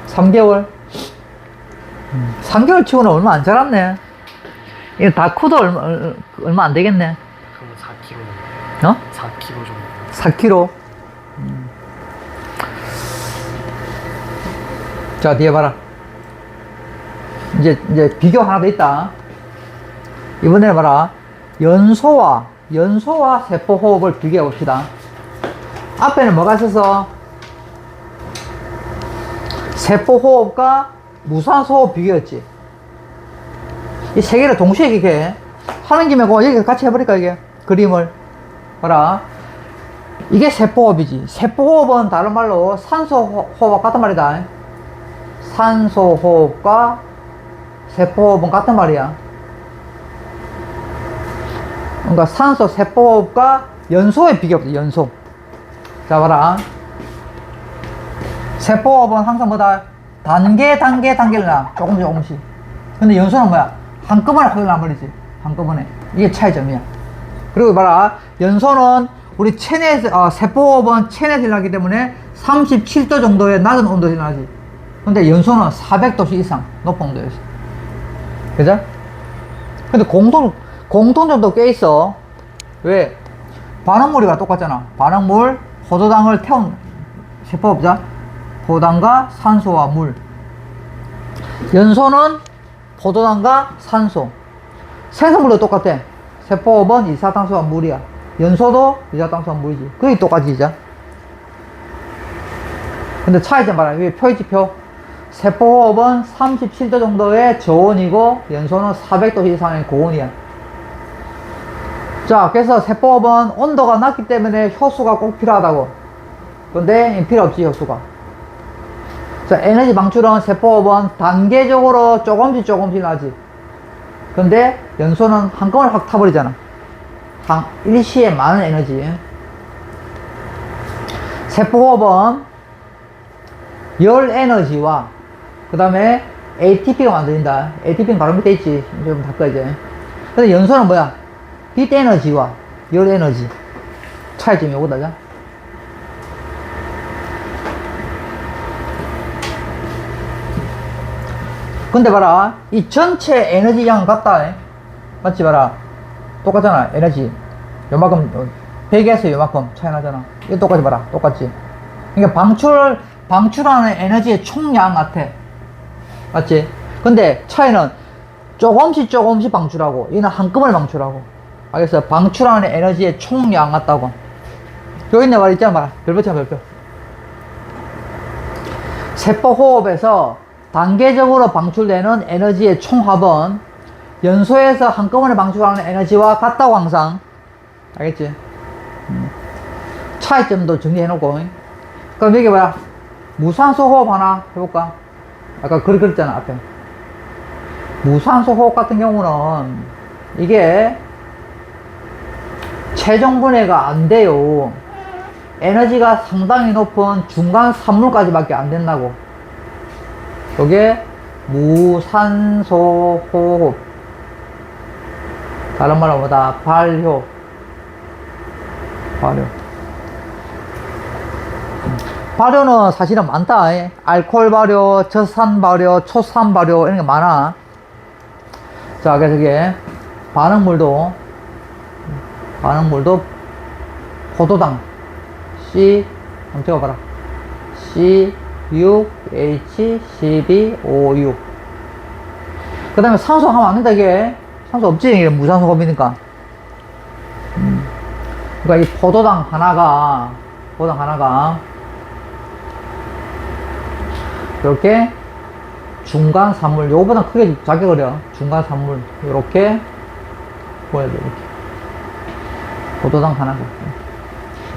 3개월? 3개월 치고는 얼마 안 자랐네. 이거 다 커도 얼마 안 되겠네. 그럼 4kg. 어? 4kg 정도. 4kg? 자, 뒤에 봐라. 이제 비교 하나 더 있다. 이번에 봐라. 연소와 세포호흡을 비교해 봅시다. 앞에는 뭐가 있어서 세포호흡과 무산소호흡 비교했지. 이 세 개를 동시에 이렇게 하는 김에 여기 같이 해버릴까, 이게? 그림을. 봐라. 이게 세포호흡이지. 세포호흡은 다른 말로 산소호흡과 같단 말이다. 산소호흡과 세포호흡은 같단 말이야. 그러니까 산소 세포호흡과 연소의 비교입니다. 연소. 자, 봐라. 세포호흡은 항상 뭐다? 단계를 나. 조금씩. 근데 연소는 뭐야? 한꺼번에 흘러나 버리지. 한꺼번에. 이게 차이점이야. 그리고 봐라. 연소는 우리 세포호흡은 체내에서 일어나기 때문에 37도 정도의 낮은 온도에서 일어나지. 근데 연소는 400도씨 이상 높은 온도에서. 그죠? 근데 공통점도 꽤 있어. 왜? 반응물이가 똑같잖아. 반응물, 포도당을 태운 세포호흡자. 포도당과 산소와 물. 연소는 포도당과 산소. 생성물도 똑같아. 세포호흡은 이산화탄소와 물이야. 연소도 이산화탄소와 물이지. 그게 똑같이죠. 근데 차이점 봐라. 위에 표 있지, 표. 세포호흡은 37도 정도의 저온이고 연소는 400도 이상의 고온이야. 자, 그래서 세포호흡은 온도가 낮기 때문에 효수가 꼭 필요하다고. 근데 필요 없지, 효수가. 자, 에너지 방출은 세포호흡은 단계적으로 조금씩 나지. 근데 연소는 한꺼번에 확 타버리잖아. 일시에 많은 에너지. 세포호흡은 열 에너지와 그 다음에 ATP가 만들린다. ATP는 바로 밑에 있지. 좀 바꿔 이제. 근데 연소는 뭐야? 빛 에너지와 열 에너지. 차이점이 요거다. 근데 봐라. 이 전체 에너지 양은 같다. 맞지, 봐라. 똑같잖아, 에너지. 요만큼, 100에서 요만큼 차이 나잖아. 이거 똑같이 봐라. 똑같지. 그러니까 방출하는 에너지의 총량 같아. 맞지? 근데 차이는 조금씩 방출하고, 이는 한꺼번에 방출하고. 알겠어? 방출하는 에너지의 총량 같다고. 여기 있네, 말 있잖아, 봐라. 별표잖아, 별표. 세포호흡에서 단계적으로 방출되는 에너지의 총합은 연소에서 한꺼번에 방출하는 에너지와 같다고 항상. 알겠지? 차이점도 정리해놓고. 그럼 여기 뭐야? 무산소 호흡 하나 해볼까? 아까 그랬잖아, 앞에. 무산소 호흡 같은 경우는 이게 최종 분해가 안 돼요. 에너지가 상당히 높은 중간 산물까지 밖에 안 된다고. 요게 무산소 호흡. 다른 말로 뭐다? 발효. 발효는 사실은 많다. 알코올 발효, 젖산 발효, 초산 발효 이런 게 많아. 자, 그래서 이게 반응물도 포도당 C 한번 적어봐라. C6H12O6. 그 다음에 산소 하면 안 된다, 이게. 산소 없지, 이게 무산소 호흡이니까. 그러니까 이 포도당 하나가 이렇게 중간 산물, 요거보다 크게 작게 그려. 중간 산물, 요렇게 보여야 돼, 이렇게. 포도당 하나가.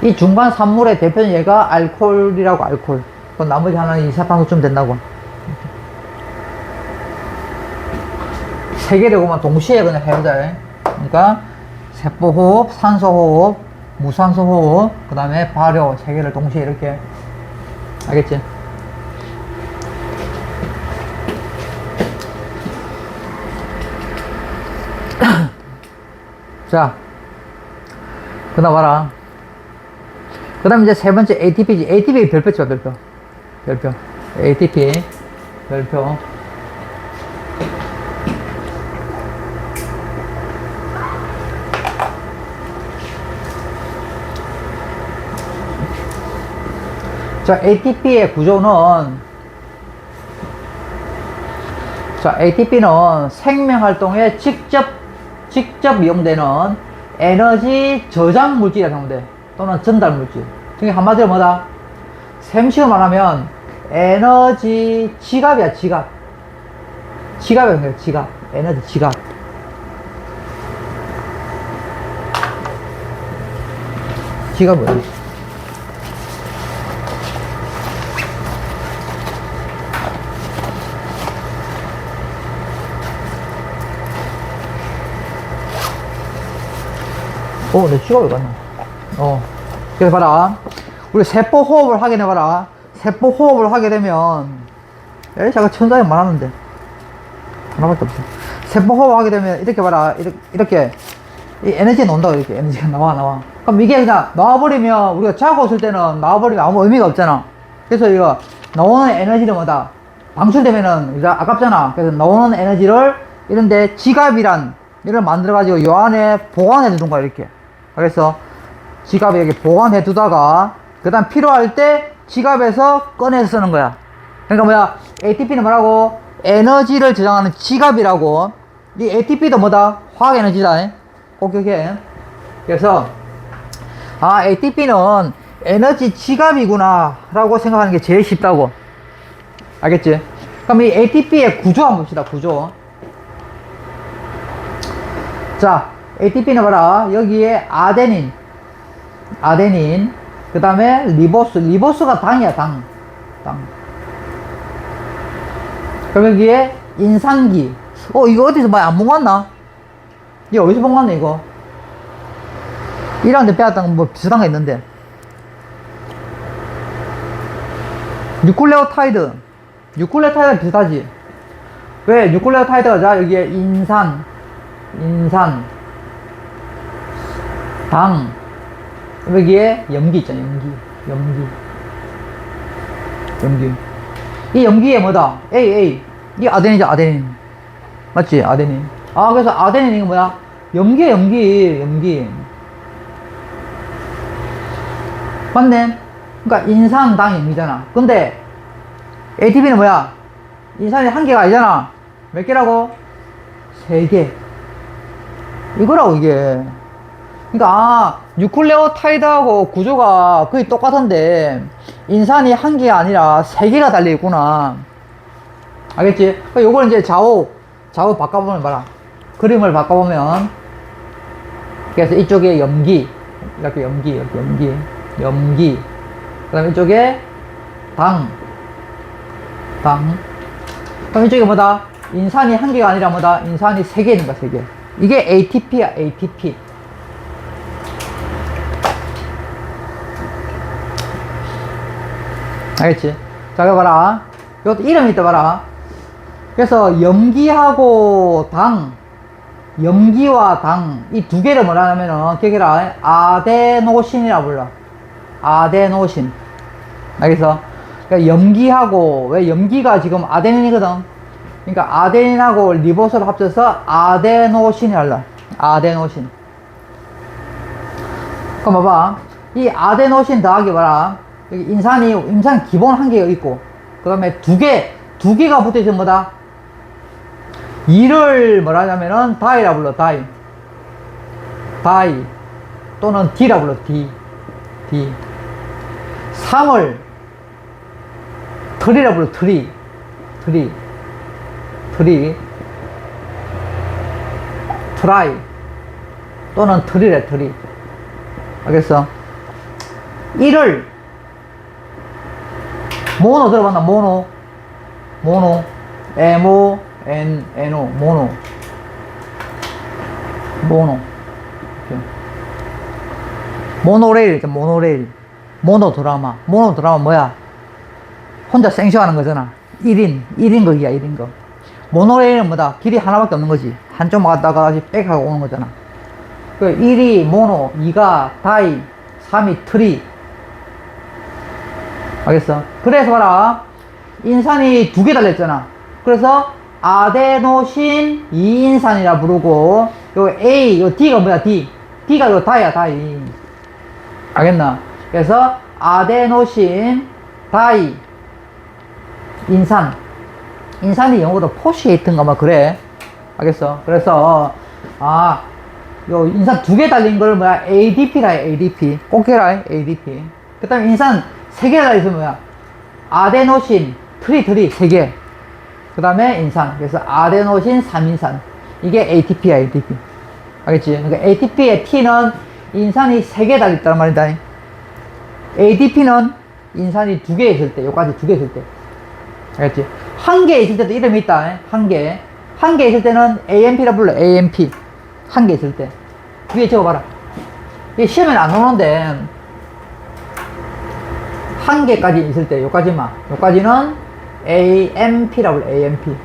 이 중간 산물의 대표는 얘가 알코올이라고, 알코올. 그럼 나머지 하나는 이산화탄소쯤 된다고. 세 개를 그만 동시에 그냥 해보자. 그러니까 세포호흡, 산소호흡, 무산소호흡, 그 다음에 발효 세 개를 동시에 이렇게. 알겠지? 자, 그 다음 봐라. 그 다음 이제 세 번째 ATP지. ATP 별표 쳐, 별표. ATP 별표. 자, ATP의 구조는, 자, ATP는 생명활동에 직접 직접 이용되는 에너지 저장 물질이라고 하면 돼. 또는 전달 물질. 중에 한마디로 뭐다? 셈식으로 말하면 에너지 지갑이야, 지갑. 지갑이라는 거야, 지갑. 에너지 지갑. 지갑 뭐야? 내 지갑 왜 갔나? 그래서 봐라. 우리 세포 호흡을 하게 돼봐라. 세포 호흡을 하게 되면, 에이, 잠깐 천사에 말하는데. 하나밖에 없어. 세포 호흡을 하게 되면, 이렇게 봐라. 이렇게. 이 에너지가 나온다고, 이렇게. 에너지가 나와. 그럼 이게 그냥 나와버리면, 우리가 자고 있을 때는 나와버리면 아무 의미가 없잖아. 그래서 이거, 나오는 에너지는 뭐다? 방출되면은, 아깝잖아. 그래서 나오는 에너지를, 이런데 지갑이란, 이걸 만들어가지고 요 안에 보관해 두는 거야, 이렇게. 그래서 지갑에 여기 보관해 두다가 그 다음 필요할 때 지갑에서 꺼내서 쓰는 거야. 그러니까 뭐야, ATP는 뭐라고? 에너지를 저장하는 지갑이라고. 이 ATP도 뭐다? 화학에너지다. 꼭 기억해. 그래서 ATP는 에너지 지갑이구나 라고 생각하는 게 제일 쉽다고. 알겠지? 그럼 이 ATP의 구조 한번 봅시다. 구조. 자, ATP는 봐라. 여기에 아데닌, 그 다음에 리보스가 당이야, 당. 그럼 여기에 인산기. 이거 어디서 많이 안 본거같나? 이거 어디서 본거같나, 이거? 1학년 때 배웠던 거 뭐 비슷한 거 있는데. 뉴클레오타이드 비슷하지? 왜? 뉴클레오타이드가 자, 여기에 인산, 당, 여기에 염기 있잖아. 염기. 이 염기에 뭐다? AA. 이게 아데닌이죠, 아데닌. 맞지? 아데닌. 그래서 아데닌이 뭐야? 염기. 맞네? 그러니까 인산, 당, 염기잖아. 근데 ATP는 뭐야? 인산이 한 개가 아니잖아. 몇 개라고? 3개. 이거라고, 이게. 그러니까 뉴클레오타이드하고 구조가 거의 똑같은데 인산이 한 개가 아니라 3개가 달려있구나. 알겠지? 요걸 이제 좌우 바꿔보면 봐라. 그림을 바꿔보면, 그래서 이쪽에 염기, 이렇게 염기. 그 다음에 이쪽에 당. 그럼 이쪽에 뭐다? 인산이 한 개가 아니라 뭐다? 인산이 3개 있는 거야, 3개. 이게 ATP야, ATP. 알겠지? 자, 이거 봐라. 이것도 이름이 있다 봐라. 그래서 염기와 당, 이 두 개를 뭐라 하면은, 기억해라. 아데노신이라 불러. 아데노신. 알겠어? 그러니까 염기하고, 왜 염기가 지금 아데닌이거든? 그러니까 아데닌하고 리보스를 합쳐서 아데노신이 할라. 아데노신. 그럼 봐봐. 이 아데노신 더하기 봐라. 여기 인산 기본 한 개가 있고, 그 다음에 두 개가 붙어 있으면 뭐다? 이를 뭐라 하냐면은 다이라 불러, 다이. 또는 D라 불러, D. 3을 트리라 불러, 트리. 트라이. 또는 트리래, 트리. 알겠어? 1을 모노 들어봤나? 모노. MONO. 모노. 모노레일 있잖아, 모노레일. 모노드라마 뭐야? 혼자 생쇼하는 거잖아. 1인 거기야, 1인 거. 모노레일은 뭐다? 길이 하나밖에 없는 거지. 한쪽만 갔다가 다시 백하고 오는 거잖아. 그 1이 모노, 2가 다이, 3이 트리. 알겠어? 그래서 봐라. 인산이 2개 달렸잖아. 그래서 아데노신 2인산이라 부르고, 요 A, 요 D가 뭐야, D가 요 다이야, 다이. 알겠나? 그래서 아데노신, 다이, 인산이 영어로 포시에이트인가 막 그래. 알겠어? 그래서 요 인산 2개 달린 걸 뭐야? ADP라 해, ADP. 꼭 해라, ADP. 그 다음에 인산 3개 달려있으면 뭐야? 아데노신, 트리 3개. 그 다음에 인산. 그래서 아데노신 3인산. 이게 ATP야, ATP. 알겠지? 그러니까 ATP의 T는 인산이 3개 달려있단 말이다. ADP는 인산이 2개 있을 때, 요까지 2개 있을 때. 알겠지? 1개 있을 때도 이름이 있다. 1개. 1개 있을 때는 AMP라 불러, AMP. 1개 있을 때. 위에 적어봐라. 이게 시험에는 안 오는데, 1개까지 있을 때, 요까지만. 요까지는 AMP라 불러, AMP.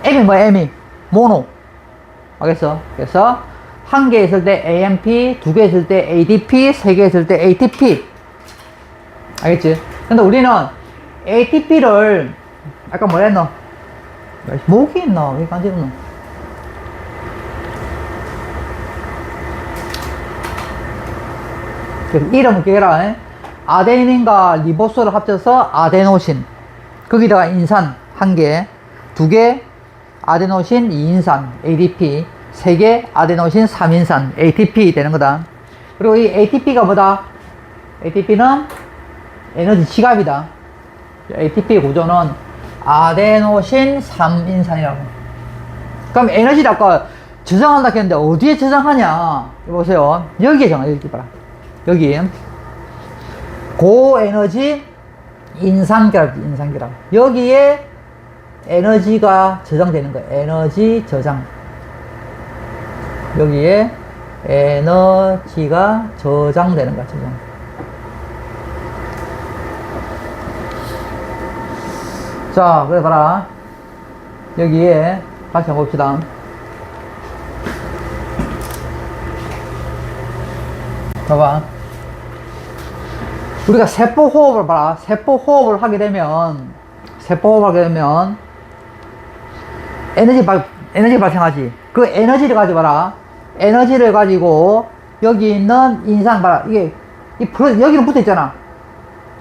M이 뭐야, M이? 모노. 알겠어? 그래서, 1개 있을 때 AMP, 2개 있을 때 ADP, 3개 있을 때 ATP. 알겠지? 근데 우리는 ATP를, 아까 뭐라 했노? 목이 있나? 왜 간지럽노? 그래서 이름을 기억해라. 아데닌과 리보스를 합쳐서 아데노신. 거기다가 인산 1개, 2개 아데노신 2인산 ADP, 3개 아데노신 3인산 ATP 되는 거다. 그리고 이 ATP가 뭐다? ATP는 에너지 지갑이다. ATP 구조는 아데노신 3인산이라고. 그럼 에너지를 아까 저장한다 했는데 어디에 저장하냐? 보세요. 여기에 정해. 여기 봐라. 여기 고에너지 인산기랍, 인산기랍. 여기에 에너지가 저장되는 거예요. 에너지 저장. 여기에 에너지가 저장되는 거야, 저장. 자, 그래 봐라. 여기에 다시 한번 봅시다. 봐봐. 우리가 세포 호흡을 봐라. 세포 호흡을 하게 되면 에너지 발생하지. 그 에너지를 가지고 봐라. 에너지를 가지고 여기 있는 인산 봐라. 이게 여기는 붙어 있잖아.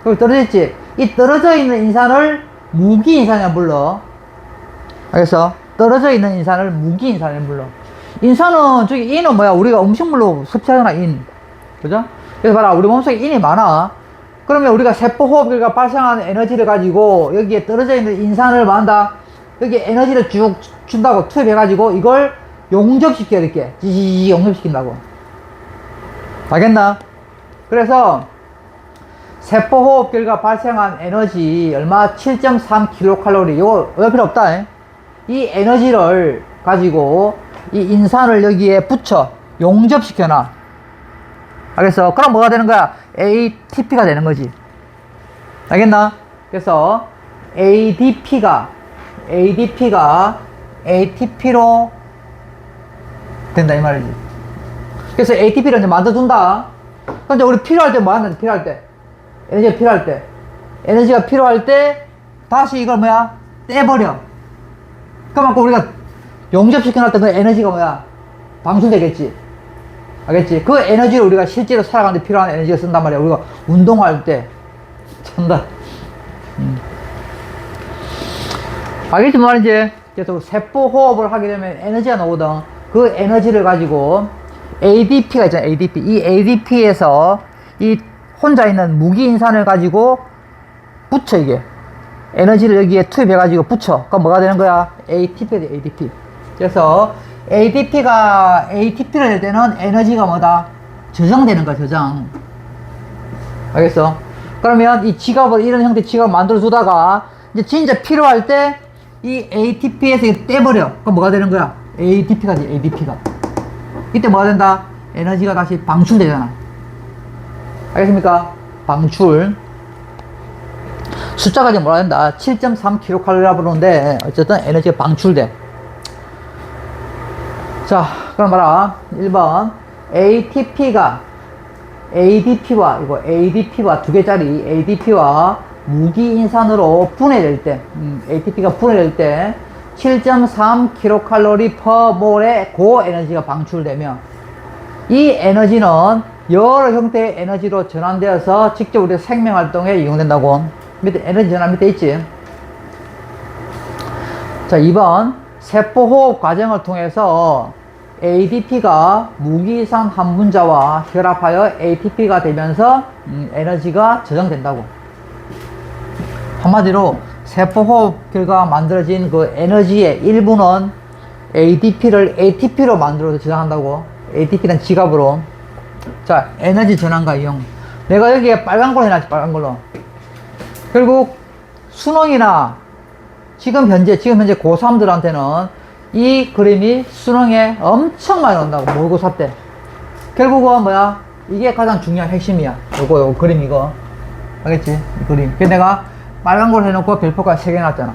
여기 떨어져 있지. 이 떨어져 있는 인산을 무기 인산이라 불러. 알겠어? 떨어져 있는 인산을 무기 인산이라 불러. 인산은 저기 인은 뭐야? 우리가 음식물로 섭취하잖아, 인. 그죠? 그래서 봐라. 우리 몸속에 인이 많아. 그러면 우리가 세포 호흡 결과 발생하는 에너지를 가지고 여기에 떨어져 있는 인산을 뭐 한다? 여기 에너지를 쭉 준다고 투입해가지고 이걸 용접시켜, 이렇게. 지지지 용접시킨다고. 알겠나? 그래서 세포 호흡 결과 발생한 에너지 얼마? 7.3kcal. 이거 왜 필요 없다. 이 에너지를 가지고 이 인산을 여기에 붙여 용접시켜놔. 알겠어? 그럼 뭐가 되는 거야? ATP가 되는 거지. 알겠나? 그래서 ATP가 ATP로 된다 이 말이지. 그래서 ATP를 이제 만들어준다. 근데 우리 필요할 때 뭐 하는데? 필요할 때 에너지가 필요할 때 에너지가 필요할 때 다시 이걸 뭐야? 떼버려. 그만큼 우리가 용접시켜놓을 때 그 에너지가 뭐야? 방출되겠지. 알겠지? 그 에너지를 우리가 실제로 살아가는데 필요한 에너지가 쓴단 말이야. 우리가 운동할 때 찬다. 알겠지 뭐 말인지? 그래서 세포 호흡을 하게 되면 에너지가 나오거든. 그 에너지를 가지고 ADP가 있잖아. ADP. 이 ADP에서 이 혼자 있는 무기인산을 가지고 붙여, 이게. 에너지를 여기에 투입해가지고 붙여. 그럼 뭐가 되는 거야? ATP가 돼, ADP. 그래서 ATP가 ATP를 낼 때는 에너지가 뭐다? 저장되는 거야, 저장. 알겠어? 그러면 이 지갑을, 이런 형태의 지갑을 만들어 두다가 이제 진짜 필요할 때 이 ATP에서 떼버려. 그럼 뭐가 되는 거야? ADP가 돼, ADP가. 이때 뭐가 된다? 에너지가 다시 방출되잖아. 알겠습니까? 방출. 숫자가 이제 뭐라 된다? 7.3kcal라 부르는데 어쨌든 에너지가 방출돼. 자, 그럼 봐라. 1번 ATP가 ADP와 이거 ADP와 두 개짜리 ADP와 무기인산으로 분해될 때 ATP가 분해될 때 7.3kcal per 몰의 고에너지가 방출되며 이 에너지는 여러 형태의 에너지로 전환되어서 직접 우리 생명활동에 이용된다고. 밑에 에너지 전환 밑에 있지. 자, 2번 세포호흡 과정을 통해서 ADP가 무기산 한분자와 결합하여 ATP가 되면서 에너지가 저장된다고. 한마디로 세포호흡 결과 만들어진 그 에너지의 일부는 ADP를 ATP로 만들어서 저장한다고. ATP는 지갑으로. 자, 에너지 전환과 이용. 내가 여기에 빨간 걸로 해놨지, 빨간 걸로. 결국 수능이나 지금 현재 고3들한테는 이 그림이 수능에 엄청 많이 온다고. 모의고사 때. 결국은 뭐야? 이게 가장 중요한 핵심이야. 요거 그림 이거. 알겠지? 이 그림. 그래서 내가 빨간 걸 해놓고 별표까지 3개 놨잖아.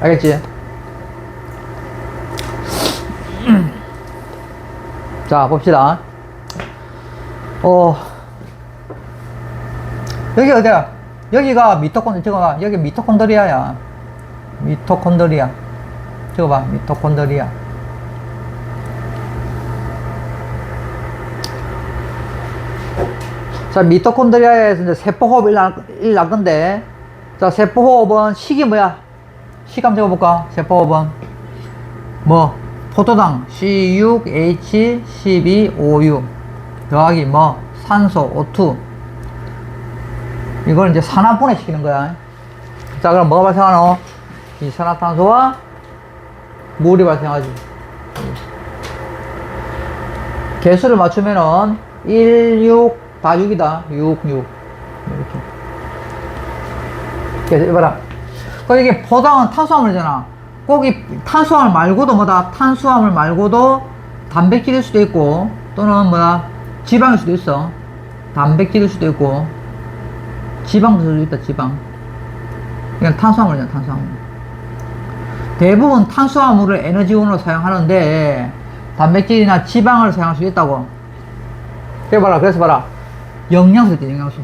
알겠지? 자, 봅시다. 여기 어디야? 여기가 저거가, 여기 미토콘드리아야. 미토콘드리아. 저거 봐, 미토콘드리아. 자, 미토콘드리아에서 이제 세포호흡 일날 건데, 자, 세포호흡은 식이 뭐야? 식 한번 적어볼까? 세포호흡은. 뭐? 포도당 C6H12OU 더하기 뭐? 산소 O2. 이걸 이제 산화분해 시키는 거야. 자, 그럼 뭐가 발생하노? 이산화탄소와 물이 발생하지. 개수를 맞추면은 1, 6, 다 6이다. 6, 6. 이렇게. 그래서 이봐라. 이게 포당은 탄수화물이잖아. 꼭 이 탄수화물 말고도 뭐다? 탄수화물 말고도 단백질일 수도 있고, 또는 뭐야? 지방일 수도 있어. 단백질일 수도 있고, 지방도 수도 있다, 지방. 그냥 탄수화물이잖아, 탄수화물. 대부분 탄수화물을 에너지원으로 사용하는데 단백질이나 지방을 사용할 수 있다고. 그래서 봐라. 영양소 있지, 영양소.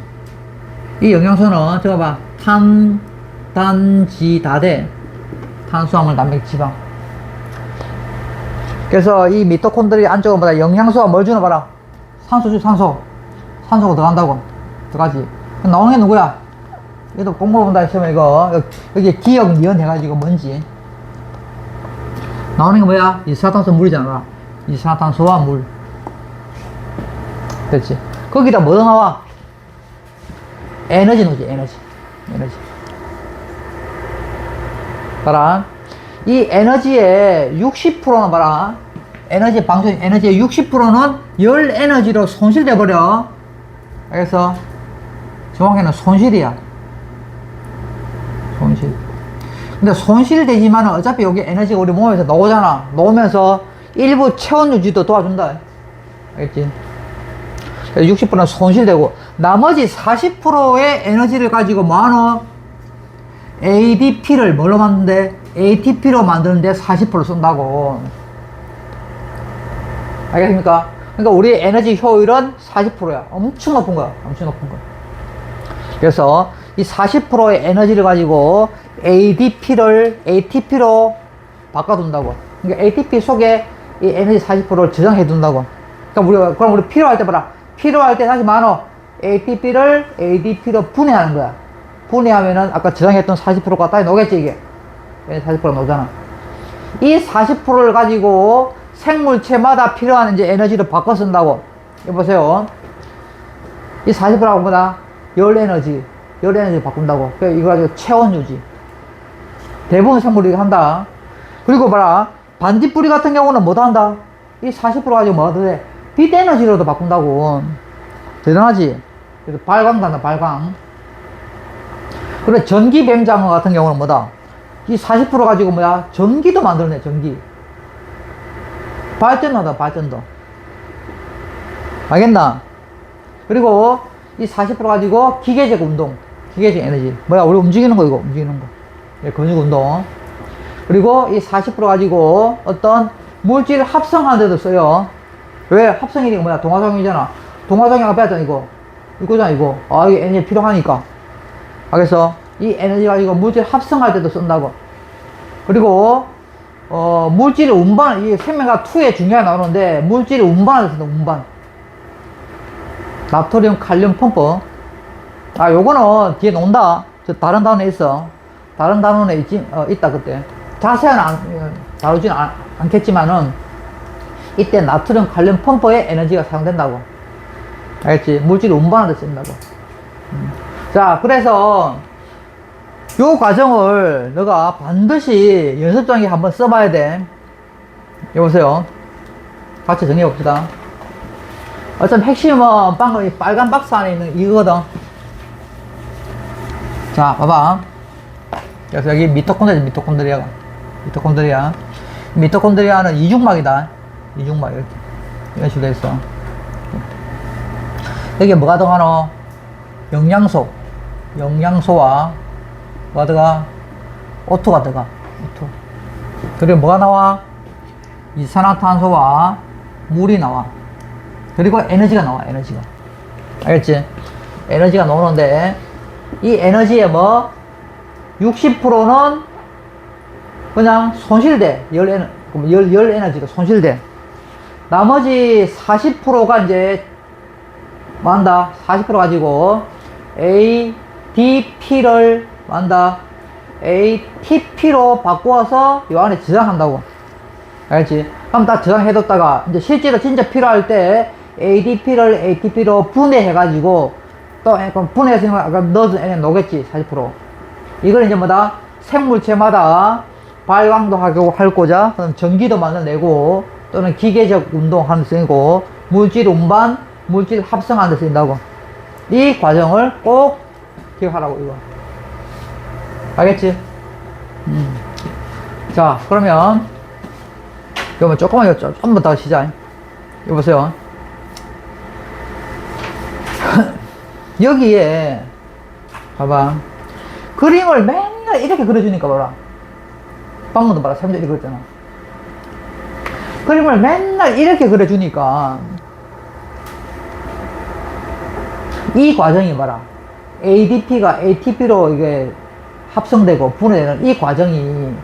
이 영양소는 저거 봐. 탄, 단, 지, 다 돼. 탄수화물, 단백질, 지방. 그래서 이 미토콘드리아 안쪽은 뭐다? 영양소가 뭘 주나 봐라. 산소 주, 산소. 산소가 들어간다고. 들어가지. 나오는 게 누구야? 이것도 공부를 본다 시험에 이거. 여기 기억, 니은 해가지고 뭔지. 나오는 게 뭐야? 이산화탄소 물이잖아. 이산화탄소와 물. 그렇지. 거기다 뭐가 나와? 에너지 넣지, 에너지. 봐라. 이 에너지의 60%는 봐라. 에너지의 60%는 열 에너지로 손실돼 버려. 그래서 정확히는 손실이야. 손실. 근데 손실되지만 어차피 여기 에너지가 우리 몸에서 나오잖아. 나오면서 일부 체온 유지도 도와준다. 알겠지? 60%는 손실되고, 나머지 40%의 에너지를 가지고 뭐하노? ADP를 뭘로 만드는데? ATP로 만드는데 40% 쓴다고. 알겠습니까? 그러니까 우리의 에너지 효율은 40%야. 엄청 높은 거야. 엄청 높은 거야. 그래서 이 40%의 에너지를 가지고 ATP로 바꿔둔다고. 그러니까 ATP 속에 이 에너지 40%를 저장해둔다고. 그럼 우리 필요할 때 봐라. 필요할 때 다시 많어. ATP를 ADP로 분해하는 거야. 분해하면은 아까 저장했던 40%가 따위 나오겠지, 이게. 40%가 나오잖아. 이 40%를 가지고 생물체마다 필요한 이제 에너지를 바꿔 쓴다고. 여보세요. 이 40%하고 뭐다? 열 에너지 바꾼다고. 이거 가지고 체온 유지. 대부분 생물이 한다. 그리고 봐라. 반딧불이 같은 경우는 뭐 한다? 이 40% 가지고 뭐 하던데? 빛 에너지로도 바꾼다고. 대단하지? 그래서 발광 단다, 발광. 그래, 전기뱀장어 같은 경우는 뭐다? 이 40% 가지고 뭐야? 전기도 만들어내, 전기. 발전도다, 발전도. 알겠나? 그리고 이 40% 가지고 기계적 운동, 기계적 에너지. 뭐야, 우리 움직이는 거, 이거, 움직이는 거. 근육 운동. 그리고 이 40% 가지고 어떤 물질을 합성하는 데도 써요. 왜? 합성이니까 뭐야? 동화성이잖아. 동화성이 아까 배웠잖아, 이거잖아, 이거. 아, 이게 에너지 필요하니까. 그래서 이 에너지 가지고 물질 합성할 때도 쓴다고. 그리고, 물질을 운반, 이 생명학 2에 중요하게 나오는데, 물질을 운반할 때 쓴다, 운반. 나트륨, 칼륨 펌프. 아, 요거는 뒤에 논다. 저 다른 단원에 있어. 다른 단원에 있다, 그때. 자세한 다루진 않겠지만은, 이때 나트륨 칼륨 펌프의 에너지가 사용된다고. 알겠지? 물질 운반하는 데 쓴다고. 자, 그래서 요 과정을 너가 반드시 연습장에 한번 써봐야 돼. 여보세요. 같이 정리해 봅시다. 어차피 핵심은 방금 이 빨간 박스 안에 있는 이거거든. 자, 봐봐. 그래서 여기 미토콘드리아가. 미토콘드리아는 이중막이다. 이중막, 이렇게. 이런 식으로 돼 있어. 여기 뭐가 들어가노? 영양소와 뭐가 들어가? O2가 들어가. O2. 그리고 뭐가 나와? 이산화탄소와 물이 나와. 그리고 에너지가 나와, 에너지가. 알겠지? 에너지가 나오는데, 이 에너지의 뭐, 60%는 그냥 손실돼. 열 에너지가 손실돼. 나머지 40%가 이제, 뭐 한다? 40% 가지고, ADP를 뭐 한다? ATP로 바꾸어서 이 안에 저장한다고. 알겠지? 그럼 다 저장해뒀다가, 이제 실제로 진짜 필요할 때, ADP를 ATP로 분해해가지고, 또, 분해해서 아까 넣어서 녹겠지, 40%. 이걸 이제 뭐다? 생물체마다 발광도 하고 할고자, 그럼 전기도 만들어내고, 또는 기계적 운동하는 데 쓰이고, 물질 운반, 물질 합성하는 데 쓰인다고. 이 과정을 꼭 기억하라고, 이거. 알겠지? 자, 그러면, 이거 조금만, 조금만 더 시작. 이거 보세요. 여기에, 봐봐. 그림을 맨날 이렇게 그려주니까 봐라. 방금도 봐라. 3절 이렇게 그렸잖아. 그림을 맨날 이렇게 그려주니까, 이 과정이 봐라. ADP가 ATP로 이게 합성되고 분해되는 이 과정이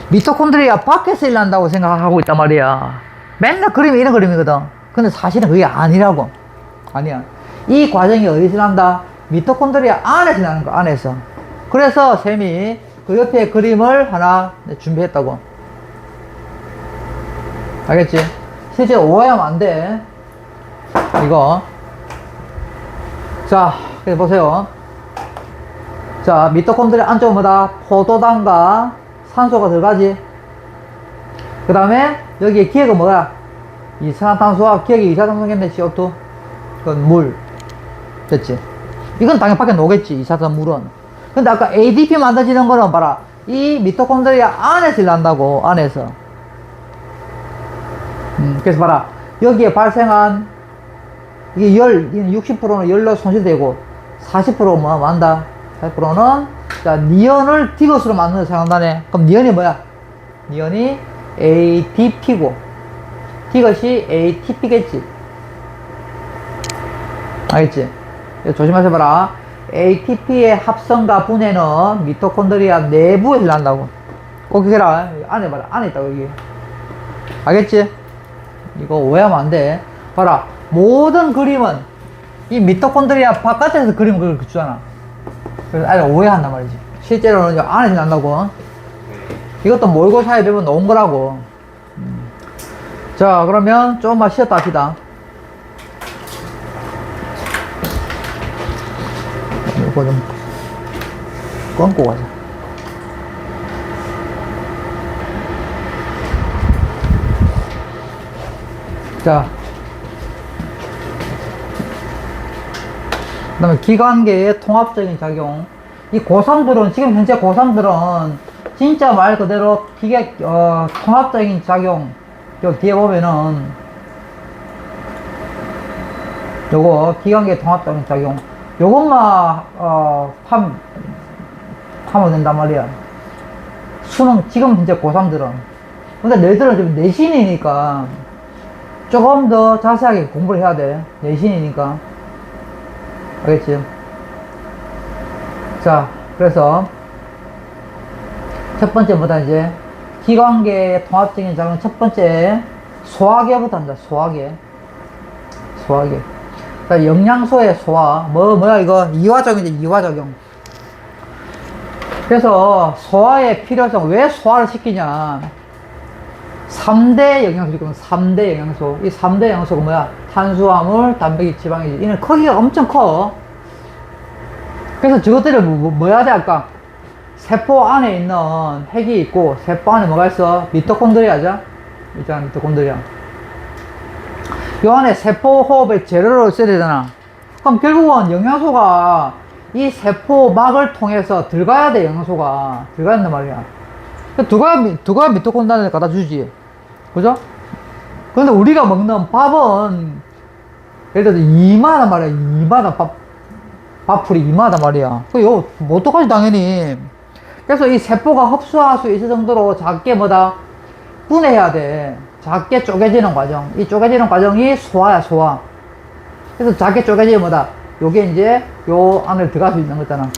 미토콘드리아 밖에서 일어난다고 생각하고 있단 말이야. 맨날 그림이 이런 그림이거든. 근데 사실은 그게 아니라고. 아니야. 이 과정이 어디서 난다? 미토콘드리아 안에서 나는 거, 안에서. 그래서 쌤이 그 옆에 그림을 하나 준비했다고. 알겠지? 실제 오해하면 안 돼. 이거. 자, 그래서 보세요. 자, 미토콘드리아 안쪽은 뭐다? 포도당과 산소가 들어가지. 그 다음에 여기에 기억은 뭐야? 이산화탄소와 기억이 이산화탄소겠네, CO2. 그건 물. 됐지? 이건 당연히 밖에 녹겠지, 이산화탄소 물은. 근데 아까 ADP 만들어지는 거는 봐라. 이 미토콘드리아 안에서 일난다고, 안에서. 그래서 봐라. 여기에 발생한, 이게 60%는 열로 손실되고, 40%는 뭐 한다? 40%는, 자, 니온을 디귿으로 만드는 생각나네. 그럼 니온이 뭐야? 니온이 ADP고, 디귿이 ATP겠지. 알겠지? 조심해서 봐라. ATP의 합성과 분해는 미토콘드리아 내부에서 난다고. 꼭 기억해라. 안에 봐라. 안에 있다고, 여기. 알겠지? 이거 오해하면 안 돼. 봐라. 모든 그림은 이 미토콘드리아 바깥에서 그림을 그려주잖아. 그래서 아예 오해한단 말이지. 실제로는 안에서 난다고. 이것도 모의고사에 배우면 놓은 거라고. 자, 그러면 조금만 쉬었다 합시다. 이거 좀 끊고 가자. 자, 그 다음에 기관계의 통합적인 작용. 이 고3들은, 지금 현재 고3들은 진짜 말 그대로 통합적인 작용, 요 뒤에 보면은 요거 기관계 통합적인 작용, 요것만 하면 된단 말이야. 수능, 지금 현재 고3들은. 근데 너희들은 좀 내신이니까 조금 더 자세하게 공부를 해야 돼. 내신이니까. 알겠지? 자, 그래서 첫 번째 뭐다, 이제 기관계의 통합적인 작용. 첫 번째 소화계부터 한다. 소화계. 자, 영양소의 소화. 뭐야 이거 이화작용이지. 이화작용. 그래서 소화의 필요성. 왜 소화를 시키냐? 3대 영양소 있거든. 3대 영양소. 이 3대 영양소가 뭐야? 탄수화물, 단백질, 지방이지. 이는 크기가 엄청 커. 그래서 저것들을 뭐 해야 돼, 아까? 세포 안에 있는 핵이 있고, 세포 안에 뭐가 있어? 미토콘드리아죠? 있잖아, 미토콘드리아. 요 안에 세포 호흡의 재료로 써야 되잖아. 그럼 결국은 영양소가 이 세포막을 통해서 들어가야 돼, 영양소가. 들어가야 된단 말이야. 들어가야 미토콘드리아를 갖다 주지. 그죠? 근데 우리가 먹는 밥은, 예를 들어서 이마단 말이야. 이마다 밥풀이 이마단 말이야. 그거 뭐 어떡하지, 당연히. 그래서 이 세포가 흡수할 수 있을 정도로 작게 뭐다? 분해해야 돼. 작게 쪼개지는 과정. 이 쪼개지는 과정이 소화야, 소화. 그래서 작게 쪼개지면 뭐다? 요게 이제 요 안에 들어갈 수 있는 거잖아.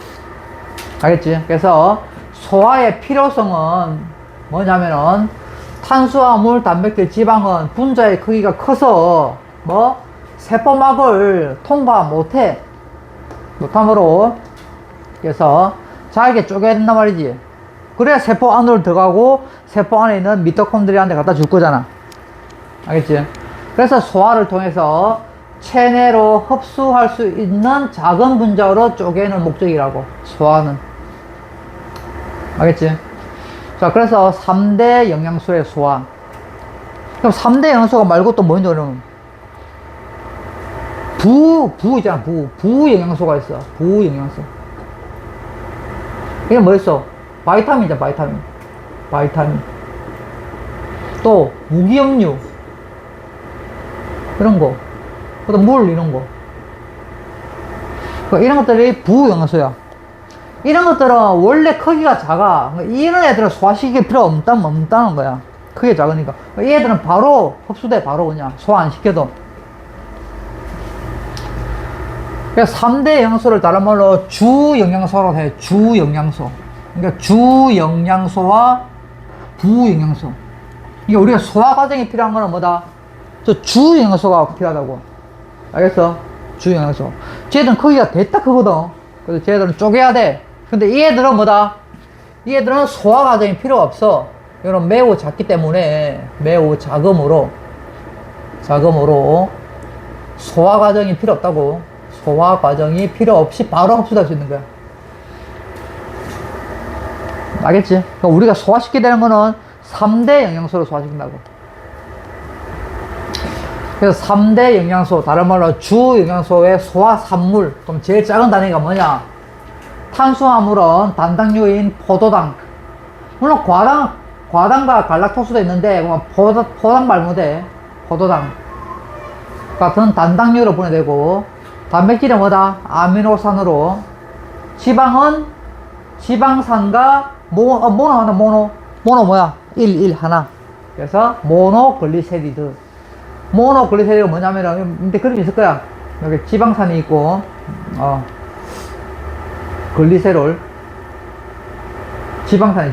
알겠지? 그래서 소화의 필요성은 뭐냐면은 탄수화물, 단백질, 지방은 분자의 크기가 커서 뭐 세포막을 통과 못해. 못함으로 그래서 잘게 쪼개야 된단 말이지. 그래야 세포 안으로 들어가고 세포 안에 있는 미토콘드리아한테 갖다 줄 거잖아. 알겠지? 그래서 소화를 통해서 체내로 흡수할 수 있는 작은 분자로 쪼개는 목적이라고, 소화는. 알겠지? 자, 그래서 3대 영양소의 소화. 그럼 3대 영양소가 말고 또 뭐인지 그러면 부 있잖아, 부 영양소가 있어. 부 영양소. 이게 뭐 있어? 바이타민이잖아, 바이타민. 또 무기염류 이런 거, 또 물 이런 거. 이런 것들이 부 영양소야. 이런 것들은 원래 크기가 작아. 이런 애들은 소화시킬 필요 없다는 거야. 크게 작으니까. 이 애들은 바로 흡수돼, 바로 그냥 소화 안 시켜도. 그래서 3대 영양소를 다른 말로 주영양소라고 해. 주영양소. 그러니까 주영양소와 부영양소. 이게 우리가 소화 과정이 필요한 거는 뭐다? 저 주영양소가 필요하다고. 알겠어? 주영양소. 쟤들은 크기가 됐다 크거든. 그래서 쟤들은 쪼개야 돼. 근데 이 애들은 뭐다? 이 애들은 소화 과정이 필요 없어. 이거는 매우 작기 때문에 매우 작음으로 소화 과정이 필요 없다고. 소화 과정이 필요 없이 바로 흡수될 수 있는 거야. 알겠지? 그러니까 우리가 소화시키게 되는 거는 3대 영양소로 소화시킨다고. 그래서 3대 영양소, 다른 말로 주 영양소의 소화 산물. 그럼 제일 작은 단위가 뭐냐? 탄수화물은 단당류인 포도당. 물론 과당과 갈락토스도 있는데 포당 말못해. 포도당 같은 단당류로 분해되고, 단백질은 뭐다? 아미노산으로. 지방은 지방산과 모노 뭐야? 1 하나. 그래서 모노글리세리드. 모노글리세리드가 뭐냐면은, 근데 그림이 있을 거야. 여기 지방산이 있고, 글리세롤. 지방산이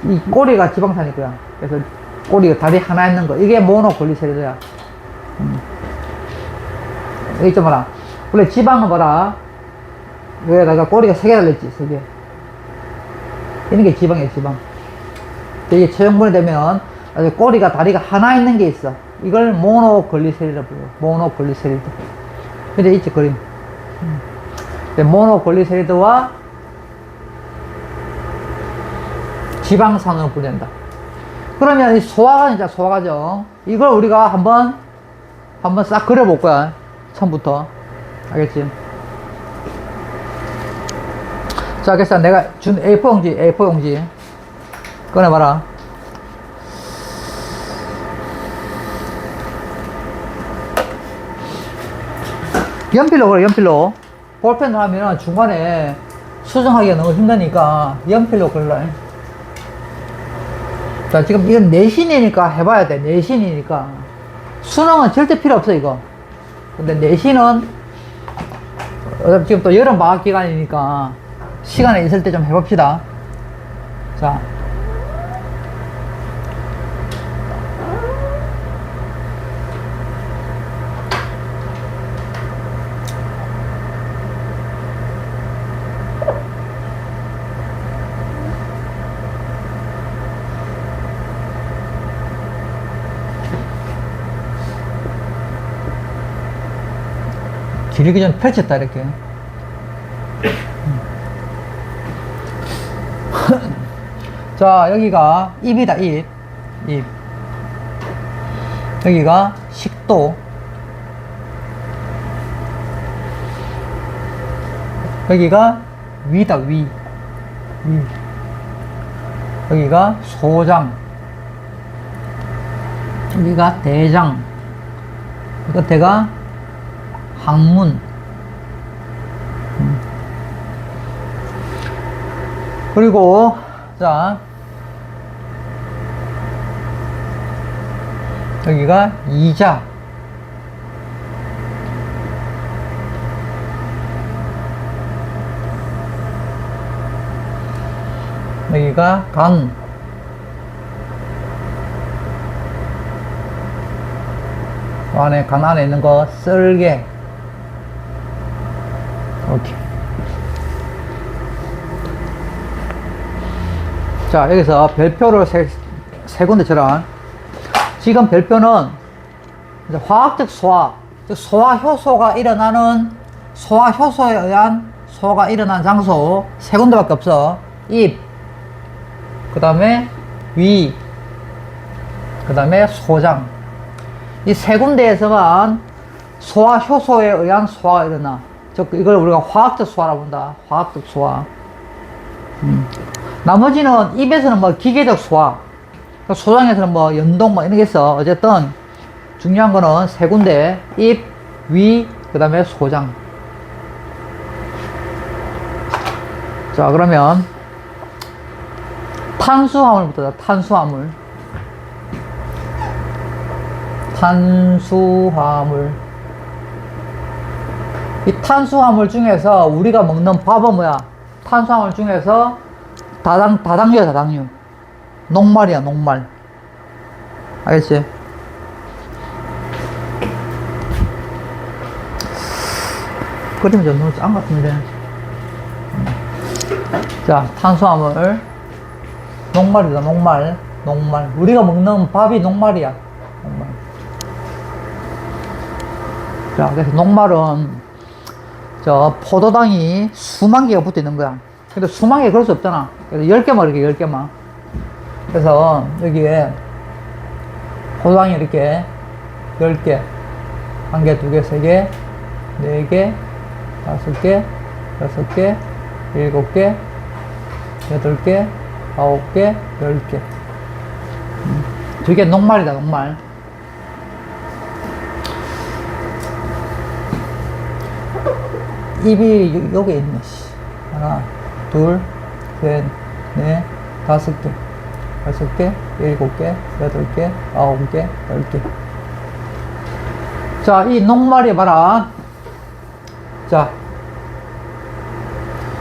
이 꼬리가 지방산일 거야. 그래서 꼬리가 다리 하나 있는 거. 이게 모노글리세리드야. 여기 좀 봐라. 원래 지방은 봐라. 여기다가 꼬리가 3개 달렸지, 3개. 이런 게 지방이에요, 지방. 이게 체형분이 되면 아주 꼬리가 다리가 하나 있는 게 있어. 이걸 모노글리세리드라고 불러요. 모노글리세리드. 근데 있지, 그림. 모노글리세리드와 지방산으로 분해된다. 그러면 이 소화과정이잖아, 소화과정. 이걸 우리가 한번 싹 그려볼 거야. 처음부터. 알겠지? 자, 그래서 내가 준 A4 용지 꺼내봐라. 연필로 그래, 연필로. 볼펜으로 하면 중간에 수정하기가 너무 힘드니까 연필로 그릴라. 자, 지금 이건 내신이니까 해봐야 돼. 내신이니까. 수능은 절대 필요 없어, 이거. 근데 내신은 어차피 지금 또 여름 방학 기간이니까 시간이 있을 때 좀 해봅시다. 자, 기르기 전 펼쳤다, 이렇게. 자, 여기가 입이다, 입. 입. 여기가 식도. 여기가 위다, 위. 위. 여기가 소장. 여기가 대장. 끝에가 항문. 그리고, 자, 여기가 이자. 여기가 간. 간 안에 있는 거 쓸개. 이렇게. 자, 여기서 별표를 세 군데처럼. 지금 별표는 이제 화학적 소화, 즉 소화효소가 일어나는, 소화효소에 의한 소화가 일어난 장소 세 군데밖에 없어. 입, 그 다음에 위, 그 다음에 소장. 이 세 군데에서만 소화효소에 의한 소화가 일어나. 즉 이걸 우리가 화학적 소화라고 한다. 화학적 소화. 나머지는 입에서는 뭐 기계적 소화, 소장에서는 뭐 연동 뭐 이런 게 있어. 어쨌든 중요한 거는 세 군데: 입, 위, 그 다음에 소장. 자, 그러면 탄수화물부터. 탄수화물. 탄수화물. 이 탄수화물 중에서 우리가 먹는 밥은 뭐야? 탄수화물 중에서 다당류야, 다당류. 녹말이야, 녹말. 알겠지? 그림이 좀 너무 짠 것 같은데. 자, 탄수화물. 녹말이다, 녹말. 녹말. 우리가 먹는 밥이 녹말이야. 녹말. 자, 그래서 녹말은 포도당이 수만 개가 붙어 있는 거야. 근데 수만 개 그럴 수 없잖아. 그래서 10개만 이렇게 10개만. 그래서 여기에 포도당이 이렇게 10개, 1개, 2개, 3개, 4개, 5개, 6개, 7개, 8개, 9개, 10개. 저게 녹말이다, 녹말. 입이 여기 있네. 하나, 둘, 셋, 넷, 5개, 6개, 7개, 8개, 9개, 10개. 자, 이 녹말이 봐라. 자,